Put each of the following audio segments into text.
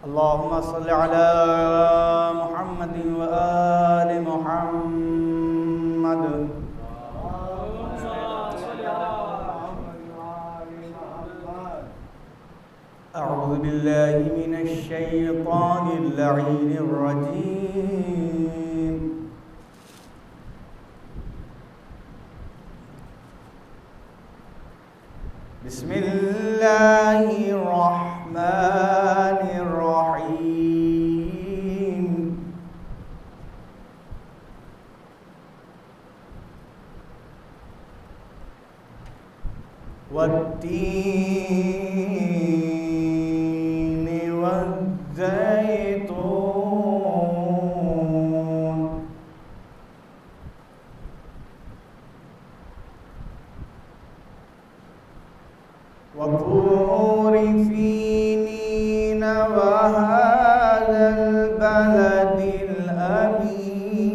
اللهم صل على محمد وآل محمد. أعوذ بالله من الشيطان اللعين الرجيم. بسم الله الرحمن الرحيم. والتين والزيتون وطور سينين وهذا البلد الأمين.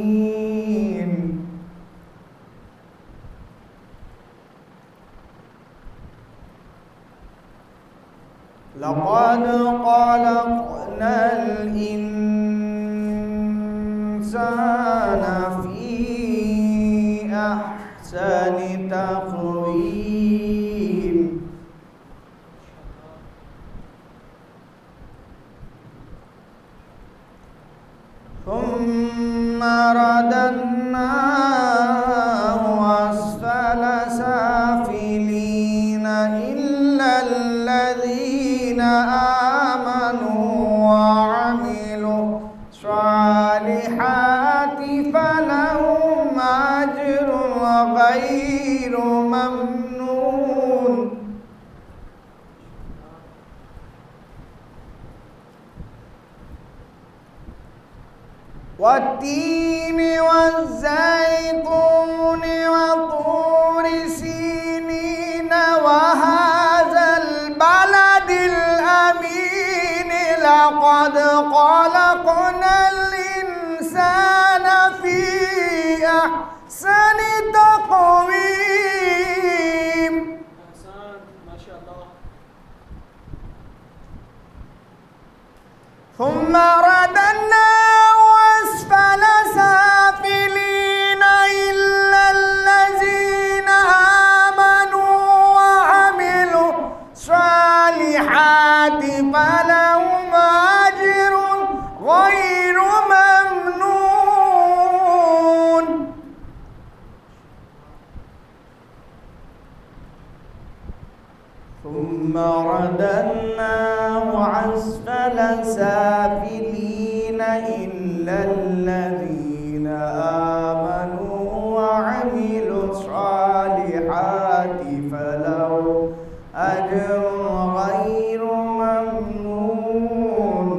لقد خلقنا الإنسان في أحسن تقويم. ثم رددناه أسفل سافلين إلا الذين آمنوا وعملوا الصالحات فلهم أجر غير ممنون. والتين والزيتون وطور سينين وهذا البلد الأمين. لقد خلقنا الإنسان في أحسن تقويم. ما شاء الله. ثم رددناه أسفل سافلين إلا الذين آمنوا وعملوا الصالحات فلهم أجر غير ممنون. ثم رددناه أسفل سافلين إلا الذين آمنوا وعملوا الصالحات فلهم أجر غير ممنون.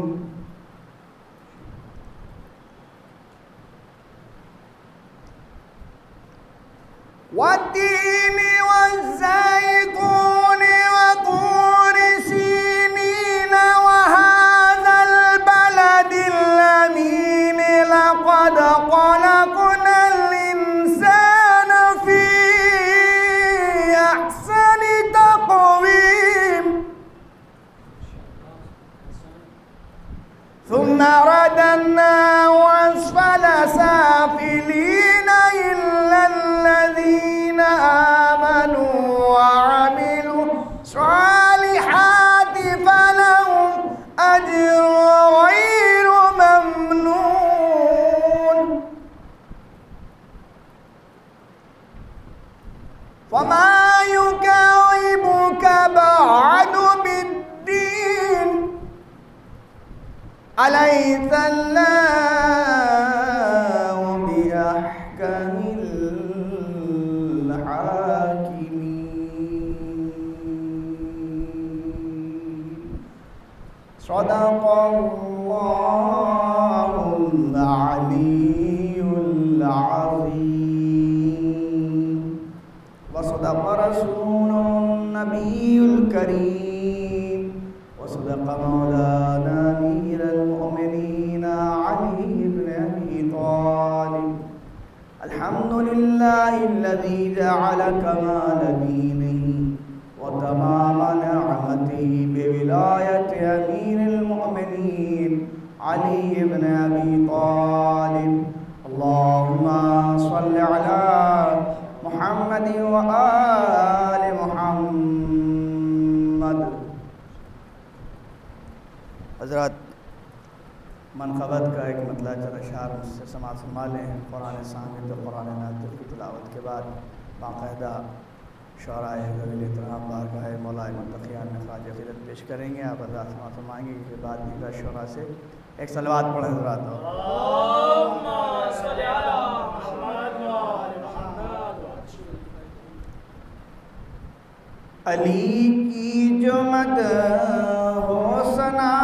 والتين والزيتون وطور سينين وهذا البلد الأمين. لقد خلقنا الإنسان في أحسن تقويم. ثم رددناه أسفل سافلين إلا الذين آمنوا وعملوا الصالحات فلهم أجر غير ممنون. وما يكذبك بعد بالدين. أليس الله بأحكم الحاكمين. صدق الله العلي العظيم وصدق رسوله النبي الكريم وصدق مولانا أمير المؤمنين علي بن أبي طالب. الحمد لله الذي جعل كمال دينه وتمام نعمته بولاية أمير المؤمنين علي بن أبي طالب اللهم صل على محمد وآل محمد. حضرات منقبت کا ایک مطلع چل اشعار مجھ سے سماعت فرما لیں. قرآن سامد و قرآن ناطق کی تلاوت کے بعد باقاعدہ شعراء ذوی الاحترام بارگاہ مولا متقیان میں خراج عقیدت پیش کریں گے. آپ حضرات سماعت فرمائیں گے کہ بعد دیگر شعراء سے ایک صلوات پڑھیں حضرات. اللہم صلی علی محمد و آل محمد. علی کی جو مدح ہو ثنا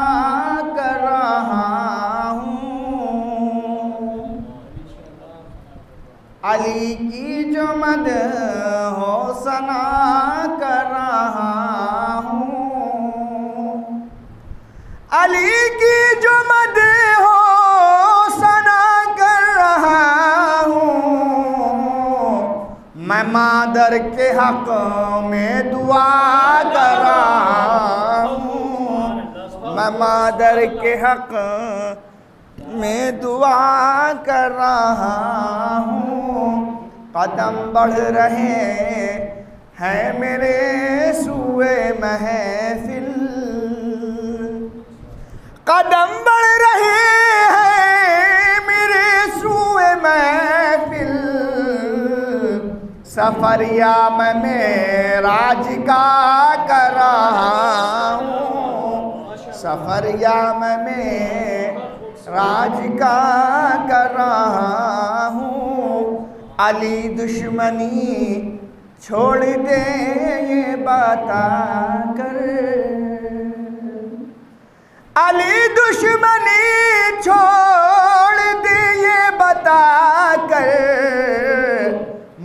کر رہا ہوں، علی کی جو مدح ہو ثنا کر رہا ہوں، علی کی جو مدح ہو ثنا کر رہا ہوں، میں مادر کے حق میں دعا کر رہا ہوں، میں مادر کے حق میں دعا کر رہا ہوں. قدم بڑھ رہے ہیں میرے سوئے محفل، قدم بڑھ رہے ہیں میرے سوئے محفل، سفر یا میں معراج کا کر رہا ہوں، سفر یا میں معراج کا کر رہا ہوں. علی دشمنی چھوڑ دے یہ بتا کر، علی دشمنی چھوڑ دے یہ بتا کر،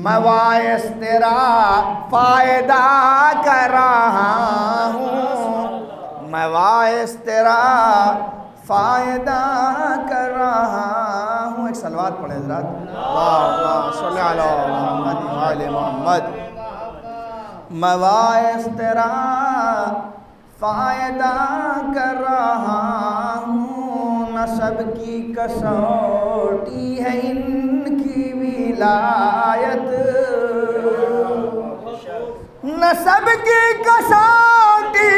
میں باعث تیرا فائدہ کر رہا ہوں، میں باعث تیرا فائدہ کر رہا ہوں. ایک صلوات پڑھیں حضرات. اللہم صلی علی محمد و آل محمد. میں باعث تیرا فائدہ کر رہا ہوں، نسب کی کسوٹی ہے ان کی ولایت، نسب کی کسوٹی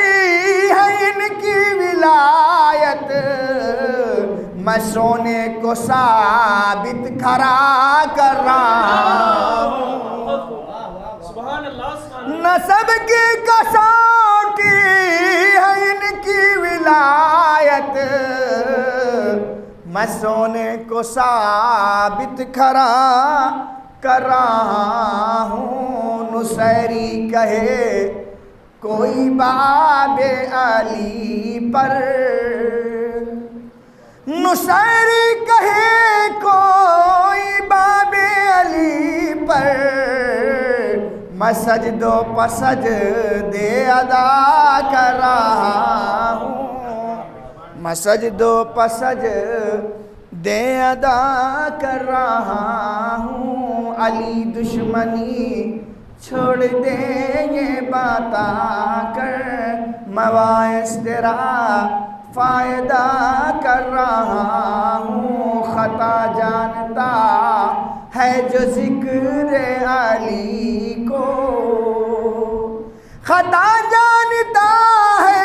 ہے ان کی ولایت، میں سونے کو ثابت کھڑا کر رہا ہوں، نسب کی کسوٹی ہے ان کی ولایت، میں سونے کو ثابت کھڑا کر رہا ہوں. نصیری کہے کوئی باب علی پر، نصیری کہے کوئی باب علی پر، میں سجدو پسجدے ادا کر رہا ہوں، میں سجدو پسجدے ادا کر رہا ہوں. علی دشمنی چھوڑ دے یہ بتا کر، میں باعث تیرا فائدہ کر رہا ہوں. خطا جانتا ہے جو ذکر علی کو، خطا جانتا ہے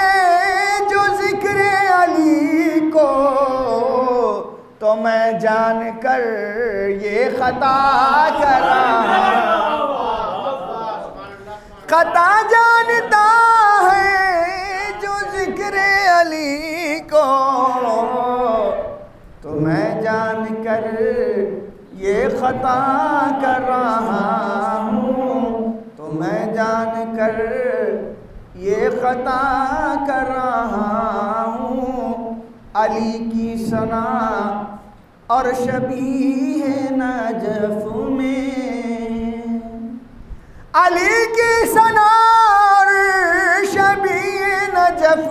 جو ذکر علی کو، تو میں جان کر یہ خطا کر رہا ہوں. خطا جانتا ہے جو ذکر علی کو، تو میں جان کر یہ خطا کر رہا ہوں، تو میں جان کر یہ خطا کر رہا ہوں. علی کی ثنا اور شبیہ نجف میں، علی کی ثنا اور شبیہ نجف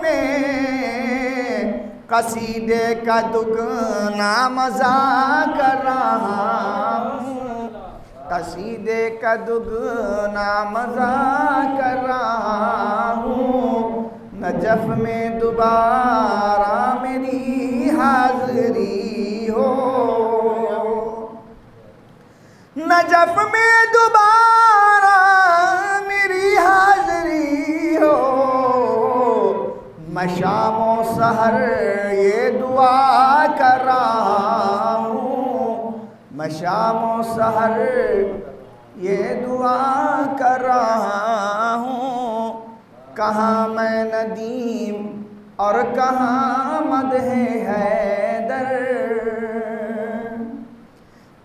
میں، قصیدے کا دگنا مزہ کر رہا ہوں، قصیدے کا دگنا مزہ کر رہا ہوں. نجف میں دوبارہ میری حاضری ہو، نجف میں دوبارہ میری حاضری ہو، میں شام و سحر یہ دعا کر رہا ہوں، میں شام و سحر یہ دعا کر رہا ہوں، کہاں میں ندیم اور کہاں مدح حیدر،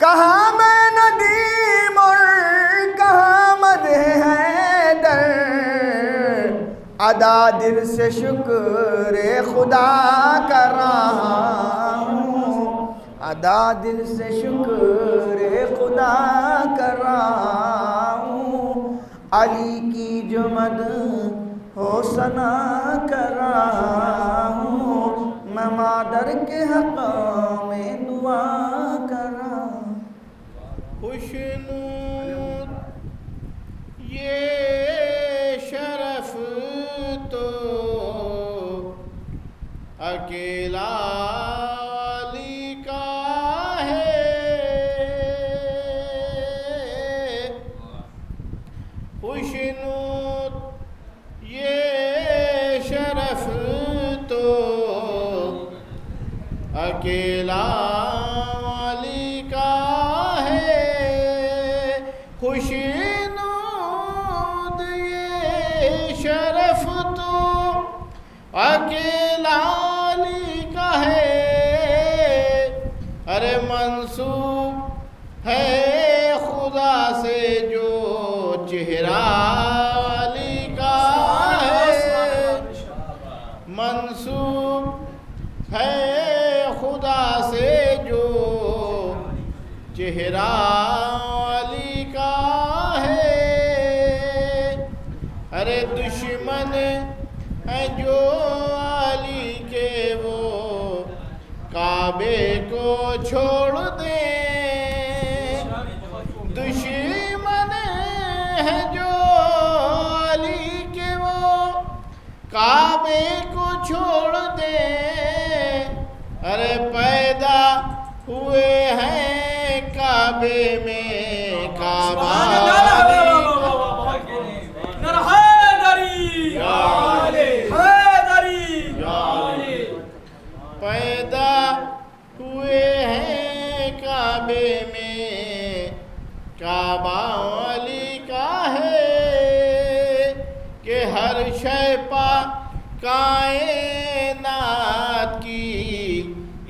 کہاں میں ندیم اور کہاں مدح حیدر، ادا دل سے شکر خدا کر رہا ہوں، ادا دل سے شکر خدا کر رہا ہوں، علی کی جو مدح ہو ثنا کر رہا ہوں، میں مادر کے حق میں دعا کر رہا ہوں۔ خوشنود یہ شرف تو اکیلا علی کا ہے، خوشنود یہ شرف تو اکیلا علی کا ہے، خوشنود یہ شرف تو اکیلا علی کا ہے، ارے منسوب ہے خدا سے جو چہرہ علی کا ہے، منسوب ہے خدا سے جو چہرہ علی کا ہے، ارے دشمن ہیں جو علی کے وہ کعبے کو چھوڑ دیں، دشمن ہیں جو علی کے وہ کعبے کو چھوڑ دیں، ارے پیدا ہوئے ہیں کعبے میں کعبہ پیدا ہوئے ہیں کعبے میں کعبہ علی کا ہے، کہ ہر شے پا کائنات کی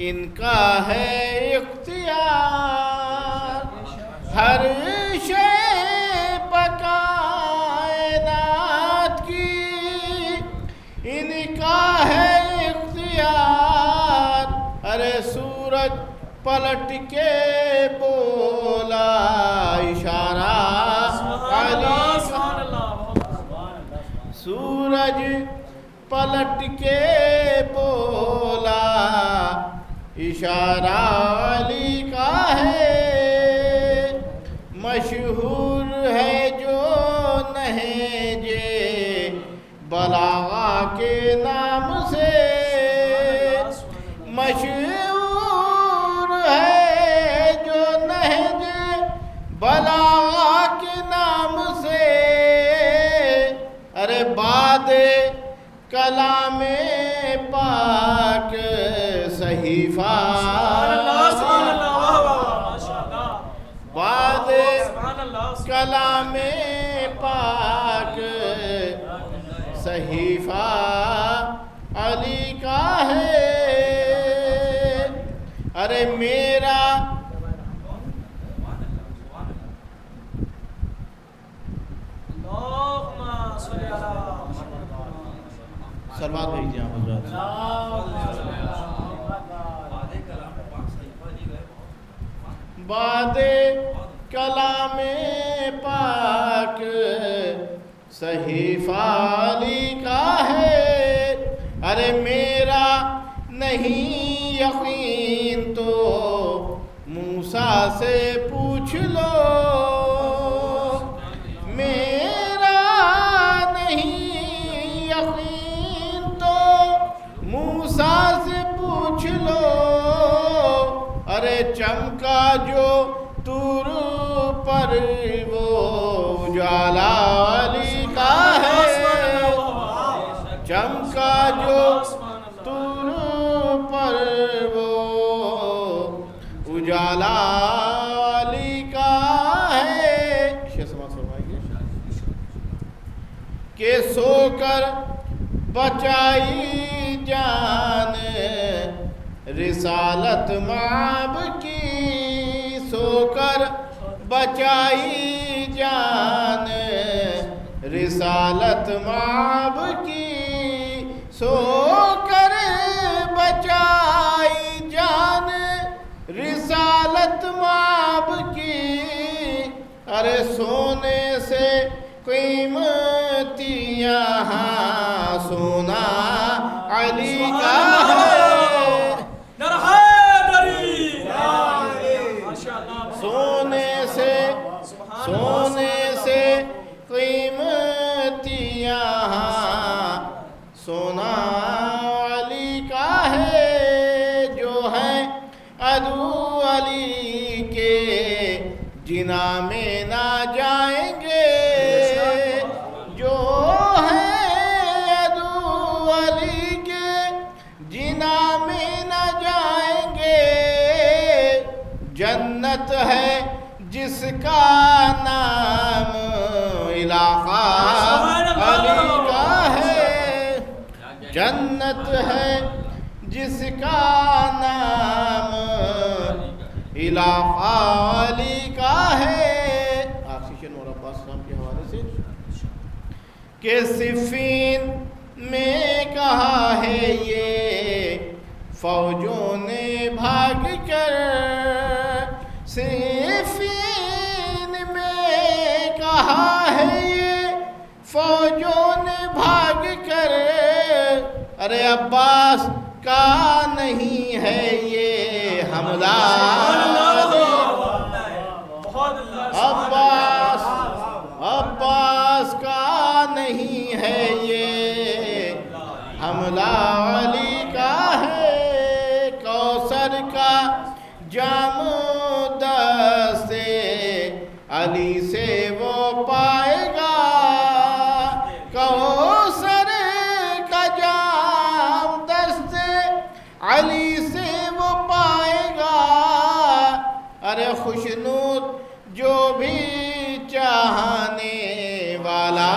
ان کا ہے اختیار، ہر شے پا کائنات کی ان کا ہے اختیار، ارے سورج پلٹ کے بولا اشارہ علی کا، سورج پلٹ کے بولا اشارہ علی کا ہے، مشہور ہے جو نہج بلاغہ کے نام سے، مشہور ہے جو نہج بلاغہ کے نام سے، ارے بعد کلام پاک صحیفہ، بعد کلام پاک صحیفہ علی کا ہے، ارے میرا سلوات بھیجیے آپ حضرات، بعد کلام پاک صحیفہ علی کا ہے، ارے میرا نہیں یقین تو موسیٰ سے پوچھ لو، میرا نہیں یقین چمکا جو طور پر وہ اجالا علی کا ہے، چمکا جو طور پر وہ اجالا علی کا ہے۔ شیخ سماعت فرمائیے کہ سو کر بچائی جان رسالت مآب کی، سو کر بچائی جان رسالت مآب کی، سو کر بچائی جان رسالت مآب کی، ارے سونے سے قیمتی یہاں سونا علی کا ہے، سونے سے قیمتی یہاں سونا علی کا ہے، جو ہے عدو علی کے جنا میں نہ جائیں گے، جو ہے عدو علی کے جنا میں نہ جائیں گے، جنت ہے جس کا نام علاقہ علی کا ہے، جنت ہے جس کا نام علاقہ علی کا ہے۔ آکسیجن اور عباس صاحب کے حوالے سے کہ صفین میں کہا ہے یہ فوجوں نے بھاگ کر، صفین میں کہا ہے یہ فوجوں نے بھاگ کر، ارے عباس کا نہیں ہے یہ حملہ، عباس کا نہیں ہے یہ حملہ علی کا ہے، کوثر کا جام دست علی سے وہ پائے گا، کوثر کا جام دست علی سے وہ پائے گا، ارے خوشنود جو بھی چاہنے والا،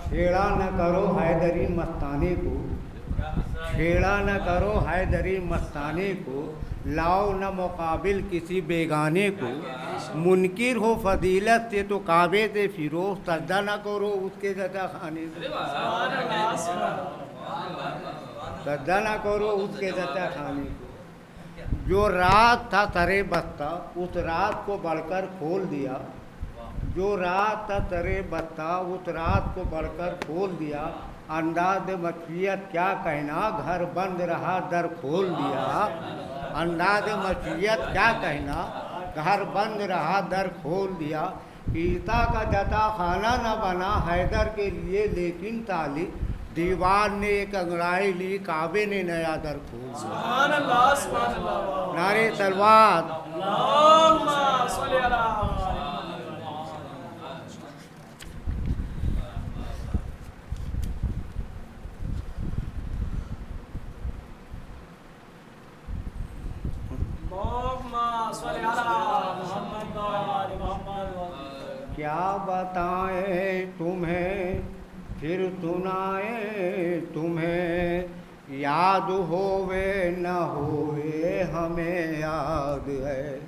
چھیڑا نہ کرو حیدری مستانے کو، چھیڑا نہ کرو حیدری مستانے کو، لاؤ نہ مقابل کسی بیگانے کو، منکر ہو فضیلت سے تو کعبے سے فیروز، سجدہ نہ کرو اس کے زدہ خانے کو، سجدہ نہ کرو اس کے زدہ خانے کو، جو رات تھا سرے بستہ اس رات کو بڑھ کر کھول دیا، جو رات تھا سرے بستہ اس رات کو بڑھ کر کھول دیا، انداز مشیت کیا کہنا گھر بند رہا در کھول دیا، انداز مشیت کیا کہنا گھر بند رہا در کھول دیا، عیسیٰ کا جتا خانہ نہ بنا حیدر کے لیے لیکن طالب، دیوار نے ایک انگڑائی لی کعبے نے نیا در کھول دیا۔ سبحان اللہ سبحان اللہ، نعرے تلوار، اللہم صلی اللہ کیا بتائیں تمہیں پھر سنائیں تمہیں، یاد ہووے نہ ہووے ہمیں یاد ہے،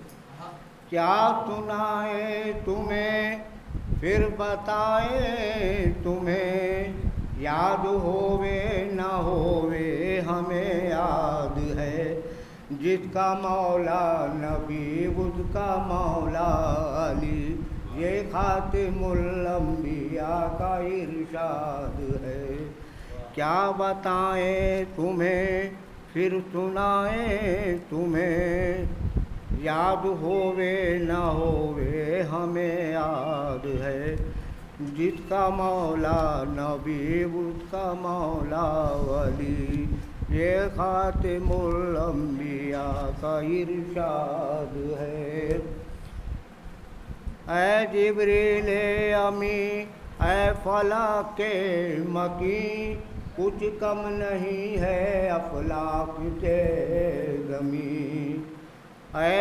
کیا سنائیں تمہیں پھر بتائیں تمہیں، یاد ہووے نہ ہووے ہمیں یاد ہے، جس کا مولا نبی اس کا مولا علی، یہ خاتم الانبیاء کا ارشاد ہے، کیا بتائیں تمہیں پھر سنائیں تمہیں، یاد ہووے نہ ہووے ہمیں یاد ہے، جس کا مولا نبی اس کا مولا علی، یہ خاتم الانبیاء کا ارشاد ہے۔ اے جبریل امی اے فلک کے مکی، کچھ کم نہیں ہے افلاک سے زمین۔ اے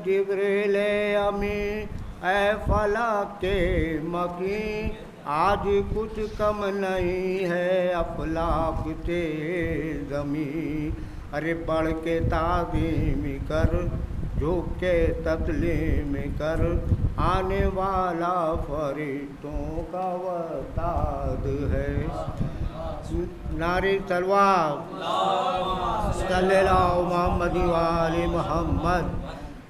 جبریل امی اے فلک کے مکی، آج کچھ کم نہیں ہے افلاک سے زمین۔ ارے بڑھ کے تعظیم کر، جھک کے تسلیم کر، آنے والا فرشتوں کا وتاد ہے۔ نعرہ تلوار صلی اللہ محمد وآل محمد۔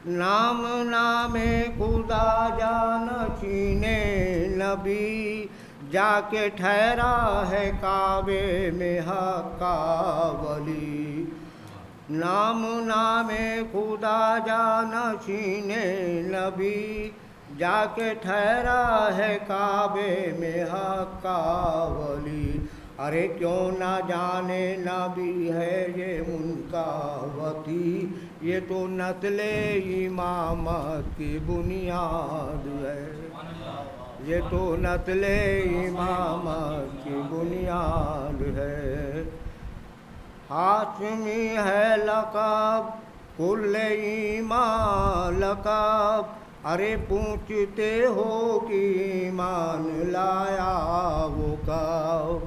نام نام خدا جانشین نبی، جا کے ٹھہرا ہے کعبے میں حق کا ولی۔ نام نام خدا جانشین نبی، جا کے ٹھہرا ہے کعبے میں حق کا ولی۔ ارے کیوں نہ جانے نبی ہے یہ منکاوتی، یہ تو نسل امامت کی بنیاد ہے، یہ تو نسل امامت کی بنیاد ہے۔ ہاشمی ہے لقب کل ایمان لقب، ارے پوچھتے ہو کہ ایمان لایا وہ کب۔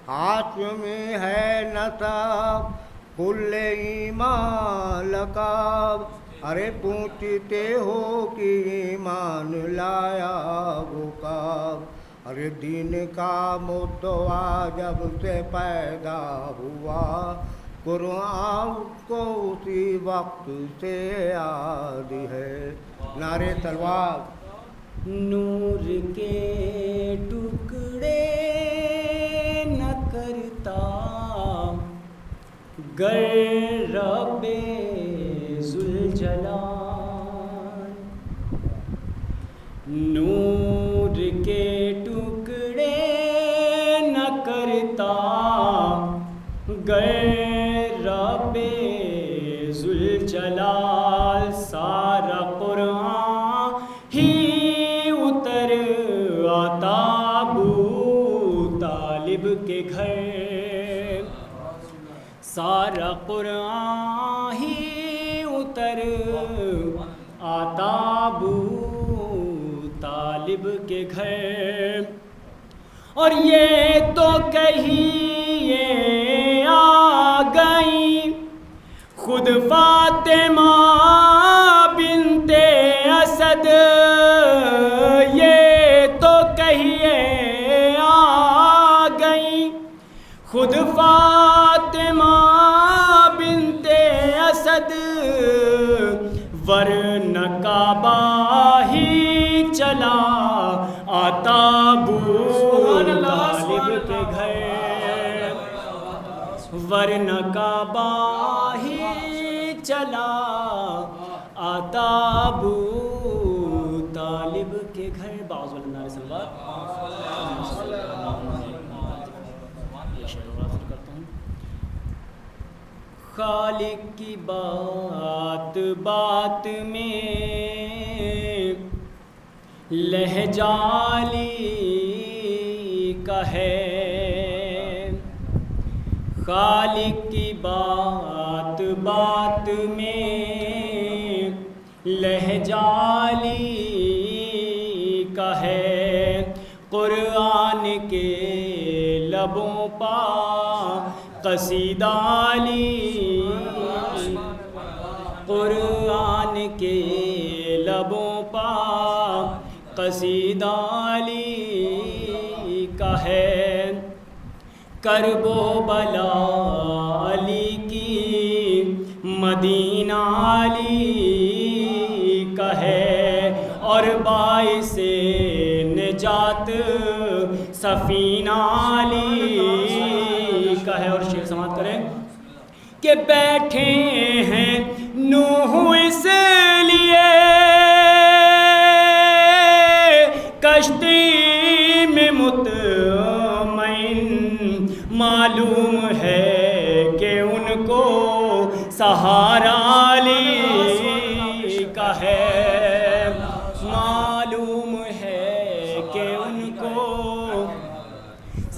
ہاشمی ہے نسب کل ایمان لقب، ارے پوچھتے ہو کہ ایمان لایا وہ کب۔ ارے دین کا مدعا جب سے پیدا ہوا، قرآن کو اسی وقت سے یاد ہے۔ نعرہ تلوار۔ نور کے ٹکڑے نہ کرتا گر رب ذوالجلال، نور کے ٹکڑے نہ کرتا گر رب ذوالجلال، سارا قرآن ہی اتر آتا ابو طالب کے گھر، سارا قرآن ہی اتر آتا ابو طالب کے گھر۔ اور یہ تو کہیے آ گئی خود فاطمہ بنت اسد، یہ تو کہیے آ گئی خود فاطمہ بنت اسد، ورنہ کعبہ ہی چلا آتا ابو طالب کے گھر، ورنہ کعبہ ہی چلا آتا ابو طالب کے گھر۔ بعض والنار سلوات۔ خالق کی بات بات میں لہجالی کا ہے، خالق کی بات بات میں لہجالی کا ہے، قرآن کے لبوں پا قصیدہ علی، قرآن کے لبوں پا قصیدہ علی کا ہے، کرب و بلا علی کی مدینہ علی کا ہے، اور باعث نجات سفینہ علی کا ہے۔ اور شعر سماعت کریں کہ بیٹھے ہیں نوح اس لیے کشتی میں مطمئن، معلوم ہے کہ سہارا علی کا ہے، معلوم ہے کہ ان کو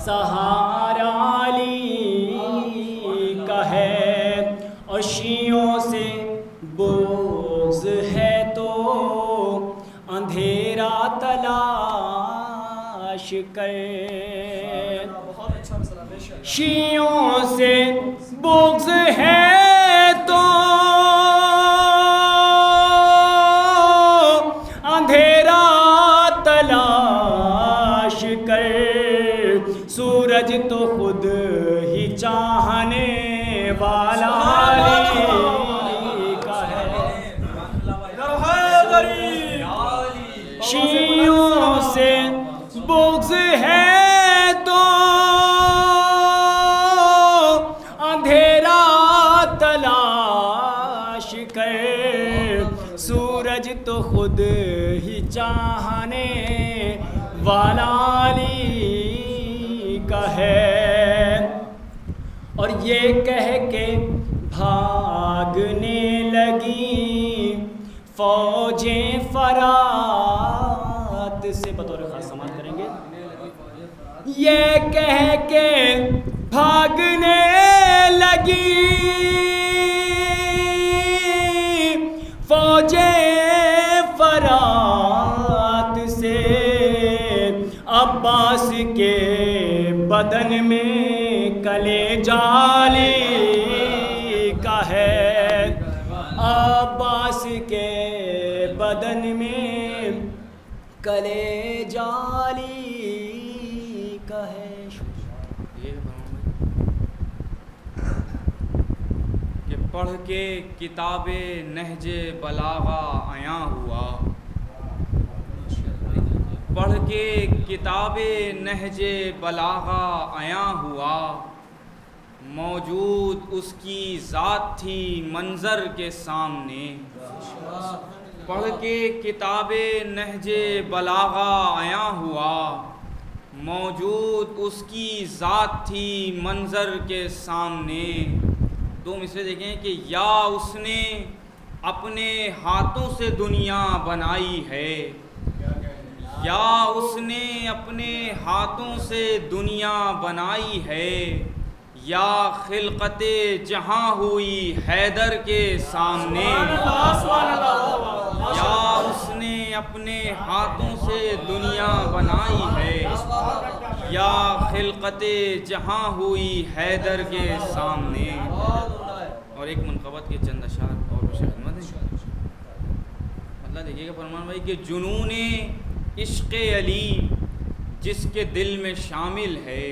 سہارا علی کا ہے، اور شیعوں سے بغض ہے تو اندھیرا تلاش کر، شیعوں سے بغض ہے تو اندھیرا تلاش کر، سورج تو خود ہی چاہنے والا علی کا ہے، شیعوں سے بغض ہے تو اندھیرا تلاش کر، سورج تو خود ہی چاہنے والا علی کا ہے، اور یہ کہہ کے بھاگنے لگی فوجیں فرات سے، بطور خاص سماعت کریں گے، یہ کہہ کے بھاگنے لگی فوجیں فرات سے، عباس کے بدن میں کلیجہ علی کا ہے، عباس کے بدن میں کلیجہ علی کا ہے۔ کہ پڑھ کے کتاب نہج بلاغہ عیاں ہوا، پڑھ کے کتاب نہج بلاغہ عیاں ہوا، موجود اس کی ذات تھی منظر کے سامنے، پڑھ کے کتاب نہج بلاغہ عیاں ہوا، موجود اس کی ذات تھی منظر کے سامنے۔ دو مصرے دیکھیں کہ یا اس نے اپنے ہاتھوں سے دنیا بنائی ہے، یا اس نے اپنے ہاتھوں سے دنیا بنائی ہے، یا خلقت جہاں ہوئی حیدر کے سامنے، یا اس نے اپنے ہاتھوں سے دنیا بنائی ہے، یا خلقت جہاں ہوئی حیدر کے سامنے۔ اور ایک منقبت کے چند اشعار اور پیش خدمت ہیں۔ اللہ دیکھیے گا فرمان بھائی کہ جنون عشق علی جس کے دل میں شامل ہے،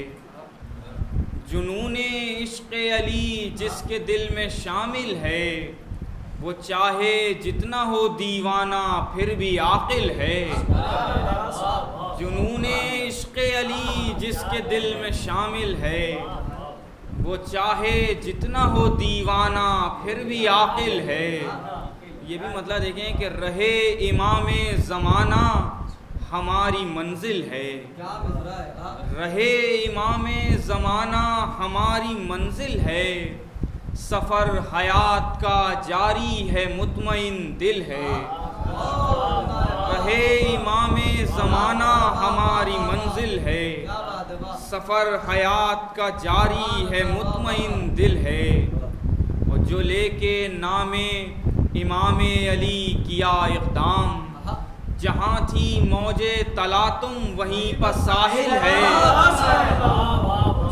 جنون عشق علی جس کے دل میں شامل ہے، وہ چاہے جتنا ہو دیوانہ پھر بھی عاقل ہے، جنون عشق علی جس کے دل میں شامل ہے، وہ چاہے جتنا ہو دیوانہ پھر بھی عاقل ہے۔ یہ بھی مطلب دیکھیں کہ رہے امام زمانہ ہماری منزل ہے، رہے امام زمانہ ہماری منزل ہے، سفر حیات کا جاری ہے مطمئن دل ہے، رہے امام زمانہ ہماری منزل ہے، سفر حیات کا جاری ہے مطمئن دل ہے۔ اور جو لے کے نام امام علی کیا اقدام، جہاں تھی موج تلاطم وہیں پر ساحل ہے،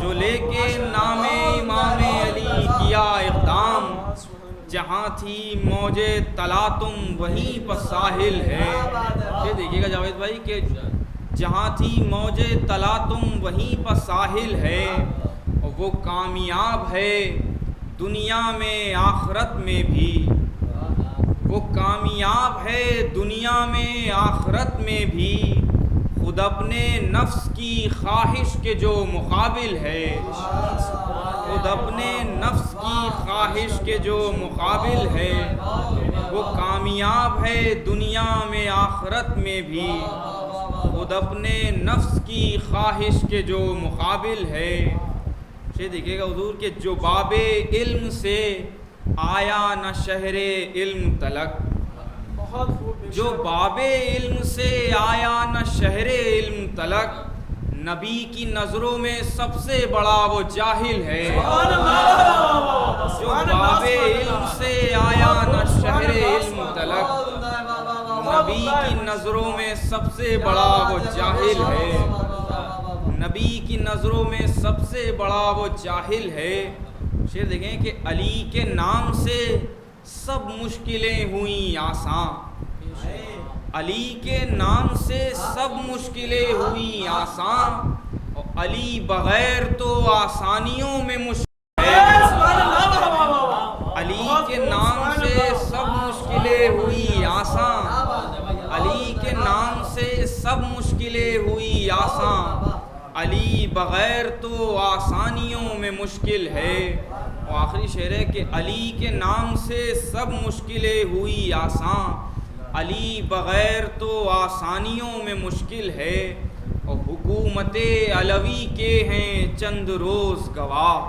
جو لے کے نام امام علی کیا اقدام، جہاں تھی موج تلاطم وہیں پر ساحل ہے۔ یہ دیکھیے گا جاوید بھائی کہ جہاں تھی موج تلاطم وہیں پر ساحل ہے، اور وہ کامیاب ہے دنیا میں آخرت میں بھی، وہ کامیاب ہے دنیا میں آخرت میں بھی، خود اپنے نفس کی خواہش کے جو مقابل ہے، خود اپنے نفس کی خواہش کے جو مقابل ہے، وہ کامیاب ہے دنیا میں آخرت میں بھی، خود اپنے نفس کی خواہش کے جو مقابل ہے۔ یہ دیکھیے گا حضور کہ جو باب علم سے آیا نہ شہر علم تلک، جو باب علم سے آیا نہ شہر علم تلک، نبی کی نظروں میں سب سے بڑا وہ جاہل ہے۔ جو باب علم سے آیا نہ شہر علم تلک، نبی کی نظروں میں سب سے بڑا وہ جاہل ہے، نبی کی نظروں میں سب سے بڑا وہ جاہل ہے۔ شعر دیکھیں کہ علی کے نام سے سب مشکلیں ہوئیں آسان، علی کے نام سے سب مشکلیں ہوئیں آسان، اور علی بغیر تو آسانیوں میں مشکل ہے۔ علی کے نام سے سب مشکلیں ہوئی آسان، علی کے نام سے سب مشکلیں ہوئی آسان، علی بغیر تو آسانیوں میں مشکل ہے۔ اور آخری شعر ہے کہ علی کے نام سے سب مشکلیں ہوئی آسان، علی بغیر تو آسانیوں میں مشکل ہے۔ اور حکومت علوی کے ہیں چند روز گواہ،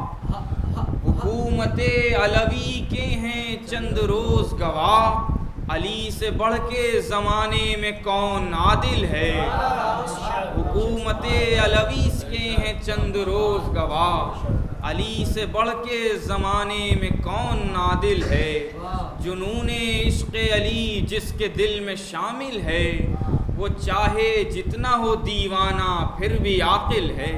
حکومت علوی کے ہیں چند روز گواہ، علی سے بڑھ کے زمانے میں کون عادل ہے۔ حکومت علوی کے ہیں چند روز گواہ، علی سے بڑھ کے زمانے میں کون عادل ہے۔ جنون عشق علی جس کے دل میں شامل ہے، وہ چاہے جتنا ہو دیوانہ پھر بھی عاقل ہے۔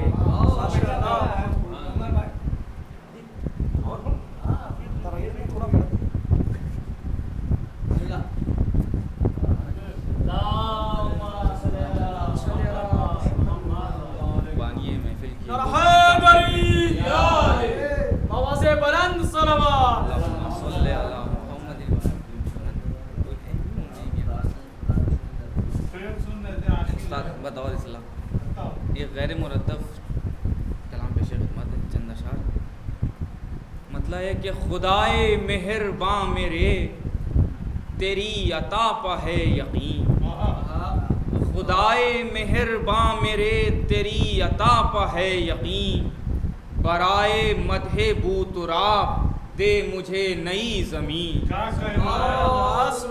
بطور اصلاح ایک غیر مرتب کلام پیش خدمت ہے، چند اشعار۔ مطلب ہے کہ خدائے مہرباں میرے تیری عطا پہ ہے یقین، خدائے مہرباں میرے تیری عطا پہ ہے یقین، برائے مدح بو تراب دے مجھے نئی زمین،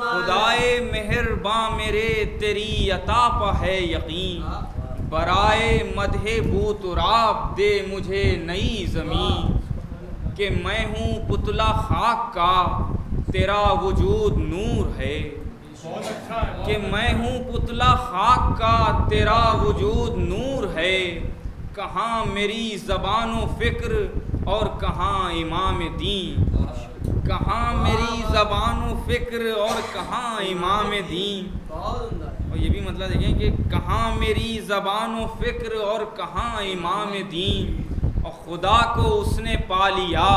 خدائے مہرباں میرے تیری عطا پہ ہے یقین، برائے مدح بو تراب دے مجھے نئی زمین، کہ میں ہوں پتلا خاک کا تیرا وجود نور ہے، کہ میں ہوں پتلا خاک کا تیرا وجود نور ہے، کہاں میری زبان و فکر اور کہاں امام دین، کہاں میری زبان و فکر اور کہاں امام دین۔ اور یہ بھی مطلب دیکھیں کہ کہاں میری زبان و فکر اور کہاں امام دین، اور خدا کو اس نے پا لیا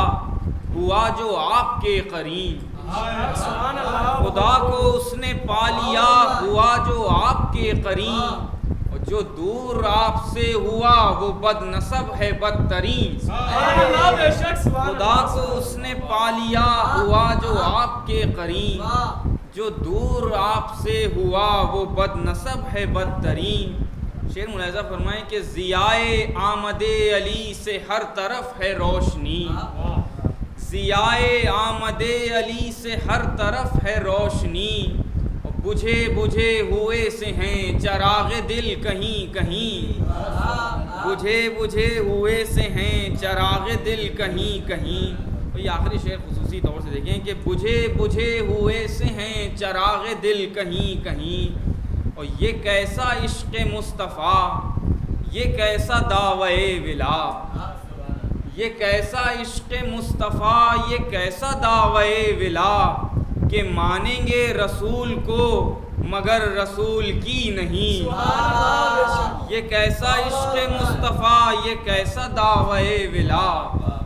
ہوا جو آپ کے قرین، خدا کو اس نے پا لیا ہوا جو آپ کے قرین، اور جو دور آپ سے ہوا وہ بد نسب ہے بدترین، خدا کو اس نے پا لیا ہوا جو آپ کے قرین، جو دور آپ سے ہوا وہ بد نسب ہے بدترین۔ شعر ملاحظہ فرمائیں کہ ضیائے آمد علی سے ہر طرف ہے روشنی، ضیائے آمد علی سے ہر طرف ہے روشنی، بجھے بجھے ہوئے سے ہیں چراغ دل کہیں کہیں، بجھے بجھے ہوئے سے ہیں چراغ دل کہیں کہیں۔ اور یہ آخری شعر خصوصی طور سے دیکھیں کہ بجھے بجھے ہوئے سے ہیں چراغ دل کہیں کہیں، اور یہ کیسا عشق مصطفیٰ، یہ کیسا دعوی ولا، یہ کیسا عشق مصطفیٰ، یہ کیسا دعوی ولا، کہ مانیں گے رسول کو مگر رسول کی نہیں، یہ کیسا عشق مصطفیٰ، یہ کیسا دعوی ولا،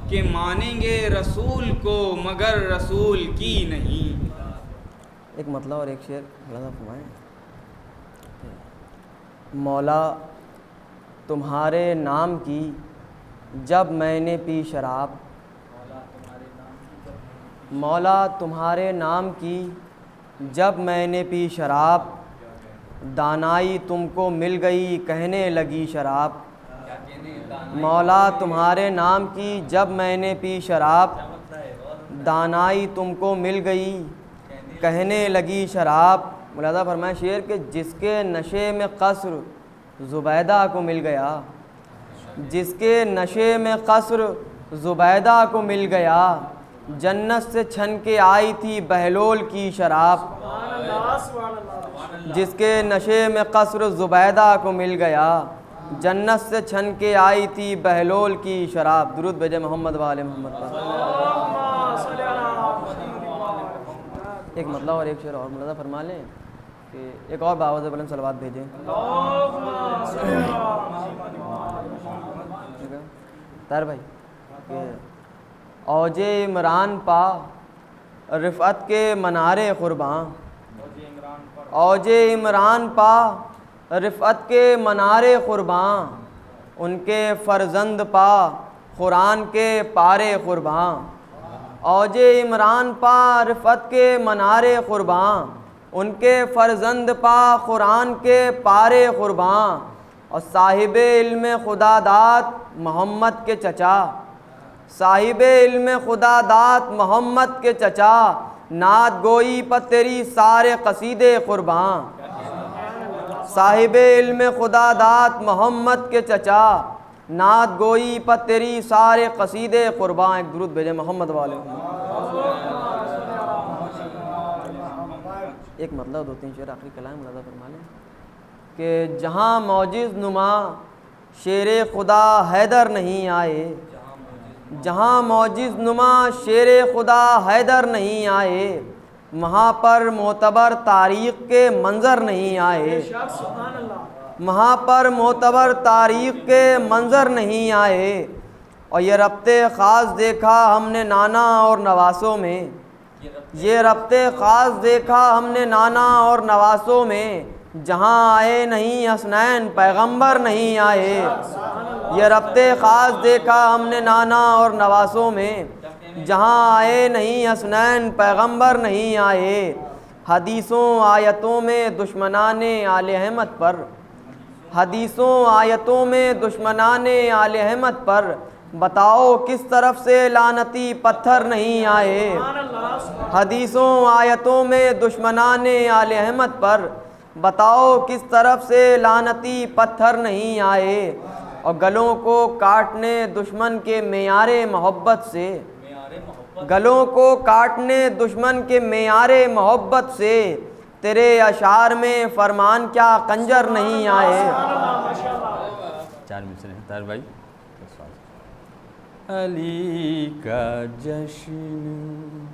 کہ مانیں گے رسول کو مگر رسول کی نہیں۔ ایک مطلب اور ایک شعر ملاحظہ فرمائیں۔ مولا تمہارے نام کی جب میں نے پی شراب، مولا تمہارے نام کی جب میں نے پی شراب، دانائی تم کو مل گئی کہنے لگی شراب، مولا تمہارے نام کی جب میں نے پی شراب، دانائی تم کو مل گئی کہنے لگی شراب. ملاحظہ فرمائے شعر کہ جس کے نشے میں قصر زبیدہ کو مل گیا، جس کے نشے میں قصر زبیدہ کو مل گیا، جنت سے چھن کے آئی تھی بہلول کی شراب. جس کے نشے میں قصر زبیدہ کو مل گیا، جنت سے چھن کے آئی تھی بہلول کی شراب. درود بھیجے محمد و آل محمد پر. ایک مطلب اور ایک شعر اور ملاحظہ فرما لیں کہ ایک اور باوض بلند صلوات بھیجیں. طاہر بھائی کہ اوج عمران پا رفعت کے منارے قرباں، اوج عمران پا رفعت کے منارے قرباں، ان کے فرزند پا قرآن کے پارے قرباں. اوج عمران پا رفعت کے منارے قرباں، ان کے فرزند پا قرآن کے پارے قرباں. اور صاحب علم خدا داد محمد کے چچا، صاحب علم خدا داد محمد کے چچا، نعت گوئی پر تیری سارے قصیدے قرباں. صاحب علم خدا داد محمد کے چچا، نعت گوئی پر تیری سارے قصیدے قرباں. ایک درود بھیجے محمد والے. ایک مطلب دو تین شعر آخری کلام ملاحظہ فرما لیں کہ جہاں معجز نما شیر خدا حیدر نہیں آئے، جہاں معجز نما شیر خدا حیدر نہیں آئے، وہاں پر معتبر تاریخ کے منظر نہیں آئے، وہاں پر معتبر تاریخ کے منظر نہیں آئے. اور یہ ربط خاص دیکھا ہم نے نانا اور نواسوں میں، یہ ربط خاص دیکھا ہم نے نانا اور نواسوں میں، جہاں آئے نہیں حسنین پیغمبر نہیں آئے. یہ ربط خاص دیکھا ہم نے نانا اور نواسوں میں، جہاں آئے نہیں حسنین پیغمبر نہیں آئے. حدیثوں آیتوں میں دشمنان آل احمد پر، حدیثوں آیتوں میں دشمنان آل احمد پر، بتاؤ کس طرف سے لعنتی پتھر نہیں آئے. حدیثوں آیتوں میں دشمنان آل احمد پر، بتاؤ کس طرف سے لعنتی پتھر نہیں آئے. اور گلوں کو کاٹنے دشمن کے معیار محبت سے، گلوں کو کاٹنے دشمن کے معیار محبت سے، تیرے اشعار میں فرمان کیا کنجر نہیں آئے. 4 منٹ سے طاہر بھائی. علی کا جشن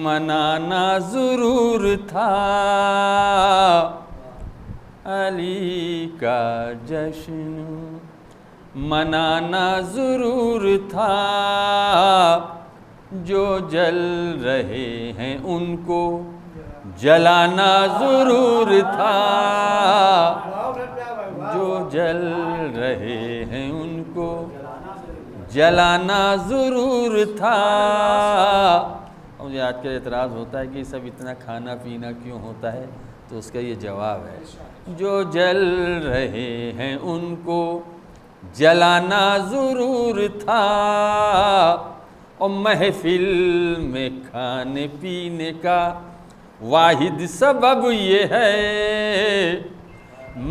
منانا ضرور تھا، علی کا جشن منانا ضرور تھا، جو جل رہے ہیں ان کو جلانا ضرور تھا، جو جل رہے ہیں ان کو جلانا ضرور تھا. مجھے آج کل اعتراض ہوتا ہے کہ سب اتنا کھانا پینا کیوں ہوتا ہے، تو اس کا یہ جواب ہے، جو جل رہے ہیں ان کو جلانا ضرور تھا. اور محفل میں کھانے پینے کا واحد سبب یہ ہے،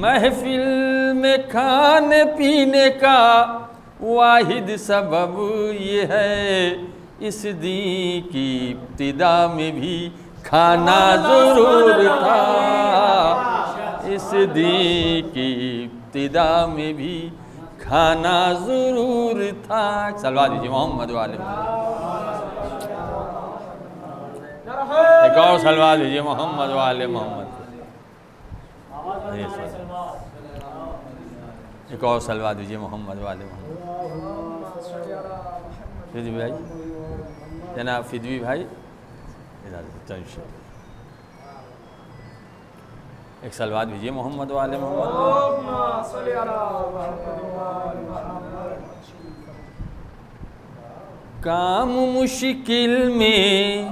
محفل میں کھانے پینے کا واحد سبب یہ ہے، اس دین کی ابتدا میں بھی کھانا ضرور تھا، اس دین کی ابتدا میں بھی کھانا ضرور تھا. سلوا دیجیے محمد والے. ایک اور سلوا دیجیے محمد والے محمد. ایک اور سلوا دیجیے محمد والے محمد. فدوی بھائی، جناب فدوی بھائی ایک سلوات بھیجیے محمد والے محمد. کام مشکل میں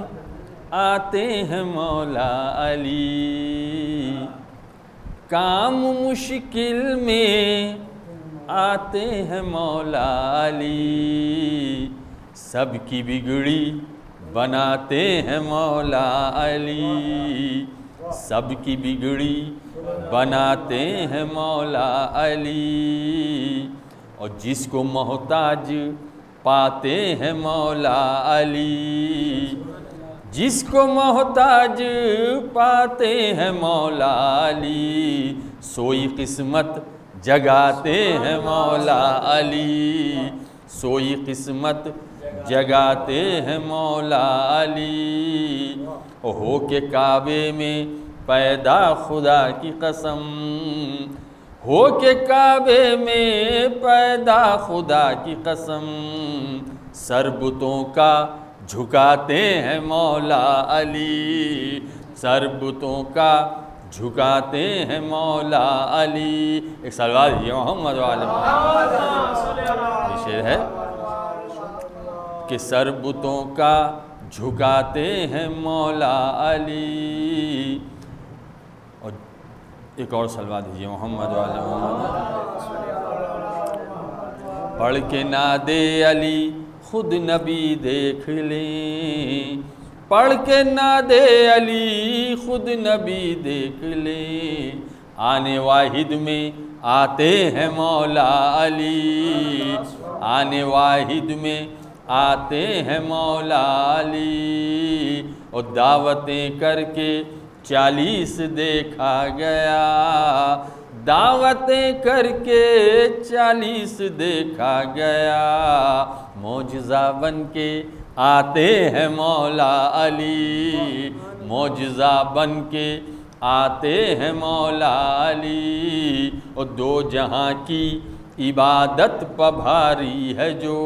آتے ہیں مولا علی، کام مشکل میں آتے ہیں مولا علی، سب کی بگڑی بناتے ہیں مولا علی، سب کی بگڑی بناتے ہیں مولا علی، اور جس کو محتاج پاتے ہیں مولا علی، جس کو محتاج پاتے ہیں مولا علی، سوئی قسمت جگاتے ہیں مولا علی، سوئی قسمت جگاتے ہیں مولا علی، ہو کے کعبے میں پیدا خدا کی قسم، ہو کے کعبے میں پیدا خدا کی قسم، سر بتوں کا جھکاتے ہیں مولا علی، سر بتوں کا جھکاتے ہیں مولا علی۔ ایک سلوات یہ محمد والے یہ شعر ہے کہ سر بتوں کا جھکاتے ہیں مولا علی، اور ایک اور سلوات دیجیے محمد والے محمد، پڑھ کے ناد علی خود نبی دیکھ لیں، پڑھ کے ناد علی خود نبی دیکھ لیں، آنے واحد میں آتے ہیں مولا علی، آنے واحد میں آتے ہیں مولا علی، اور دعوتیں کر کے 40 دیکھا گیا، دعوتیں کر کے 40 دیکھا گیا، معجزہ بن کے آتے ہیں مولا علی، معجزہ بن کے آتے ہیں مولا علی، اور دو جہاں کی عبادت پبھاری ہے جو،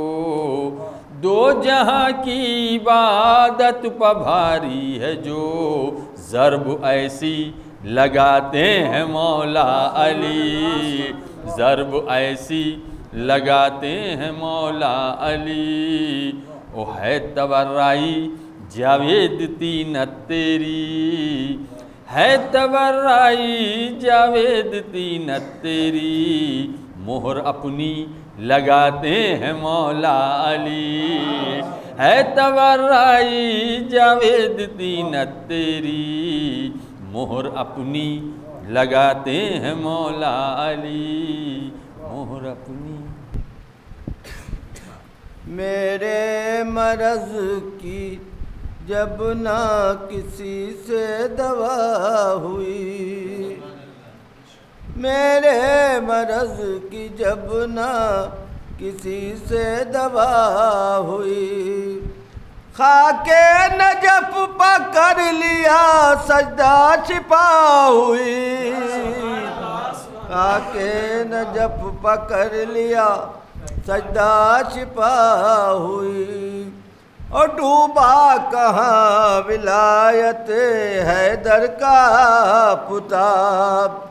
دو جہاں کی عبادت پبھاری ہے جو، ضرب ایسی لگاتے ہیں مولا علی، ضرب ایسی لگاتے ہیں مولا علی، او ہے تبرائی جاوید طینت تیری، ہے تبرائی جاوید طینت تیری، مہر اپنی لگاتے ہیں مولا علی، ہے تبرائی جاوید طینت تیری، مہر اپنی لگاتے ہیں مولا علی، مہر اپنی۔ میرے مرض کی جب نہ کسی سے دوا ہوئی، میرے مرض کی جب نہ کسی سے دوا ہوئی، خاک نجف پکڑ لیا سجدہ چھپا ہوئی، خاک نجف پکڑ لیا سجدہ چھپا ہوئی، اور ڈوبا کہاں ولایت حیدر کا پتاب،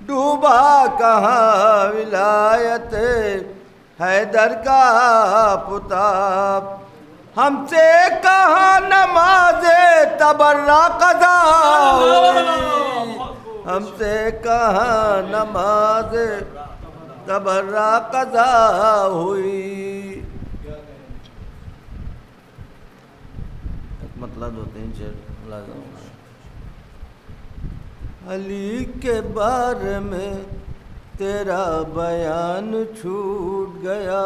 ڈوبا کہاں ولایت حیدر کا پتاب، ہم سے کہاں نماز تبرہ قضا ہوئی، ہم سے کہاں نماز تبرہ قضا ہوئی۔ مطلب ہوتے ہیں لازم علی کے بارے میں تیرا بیان چھوٹ گیا،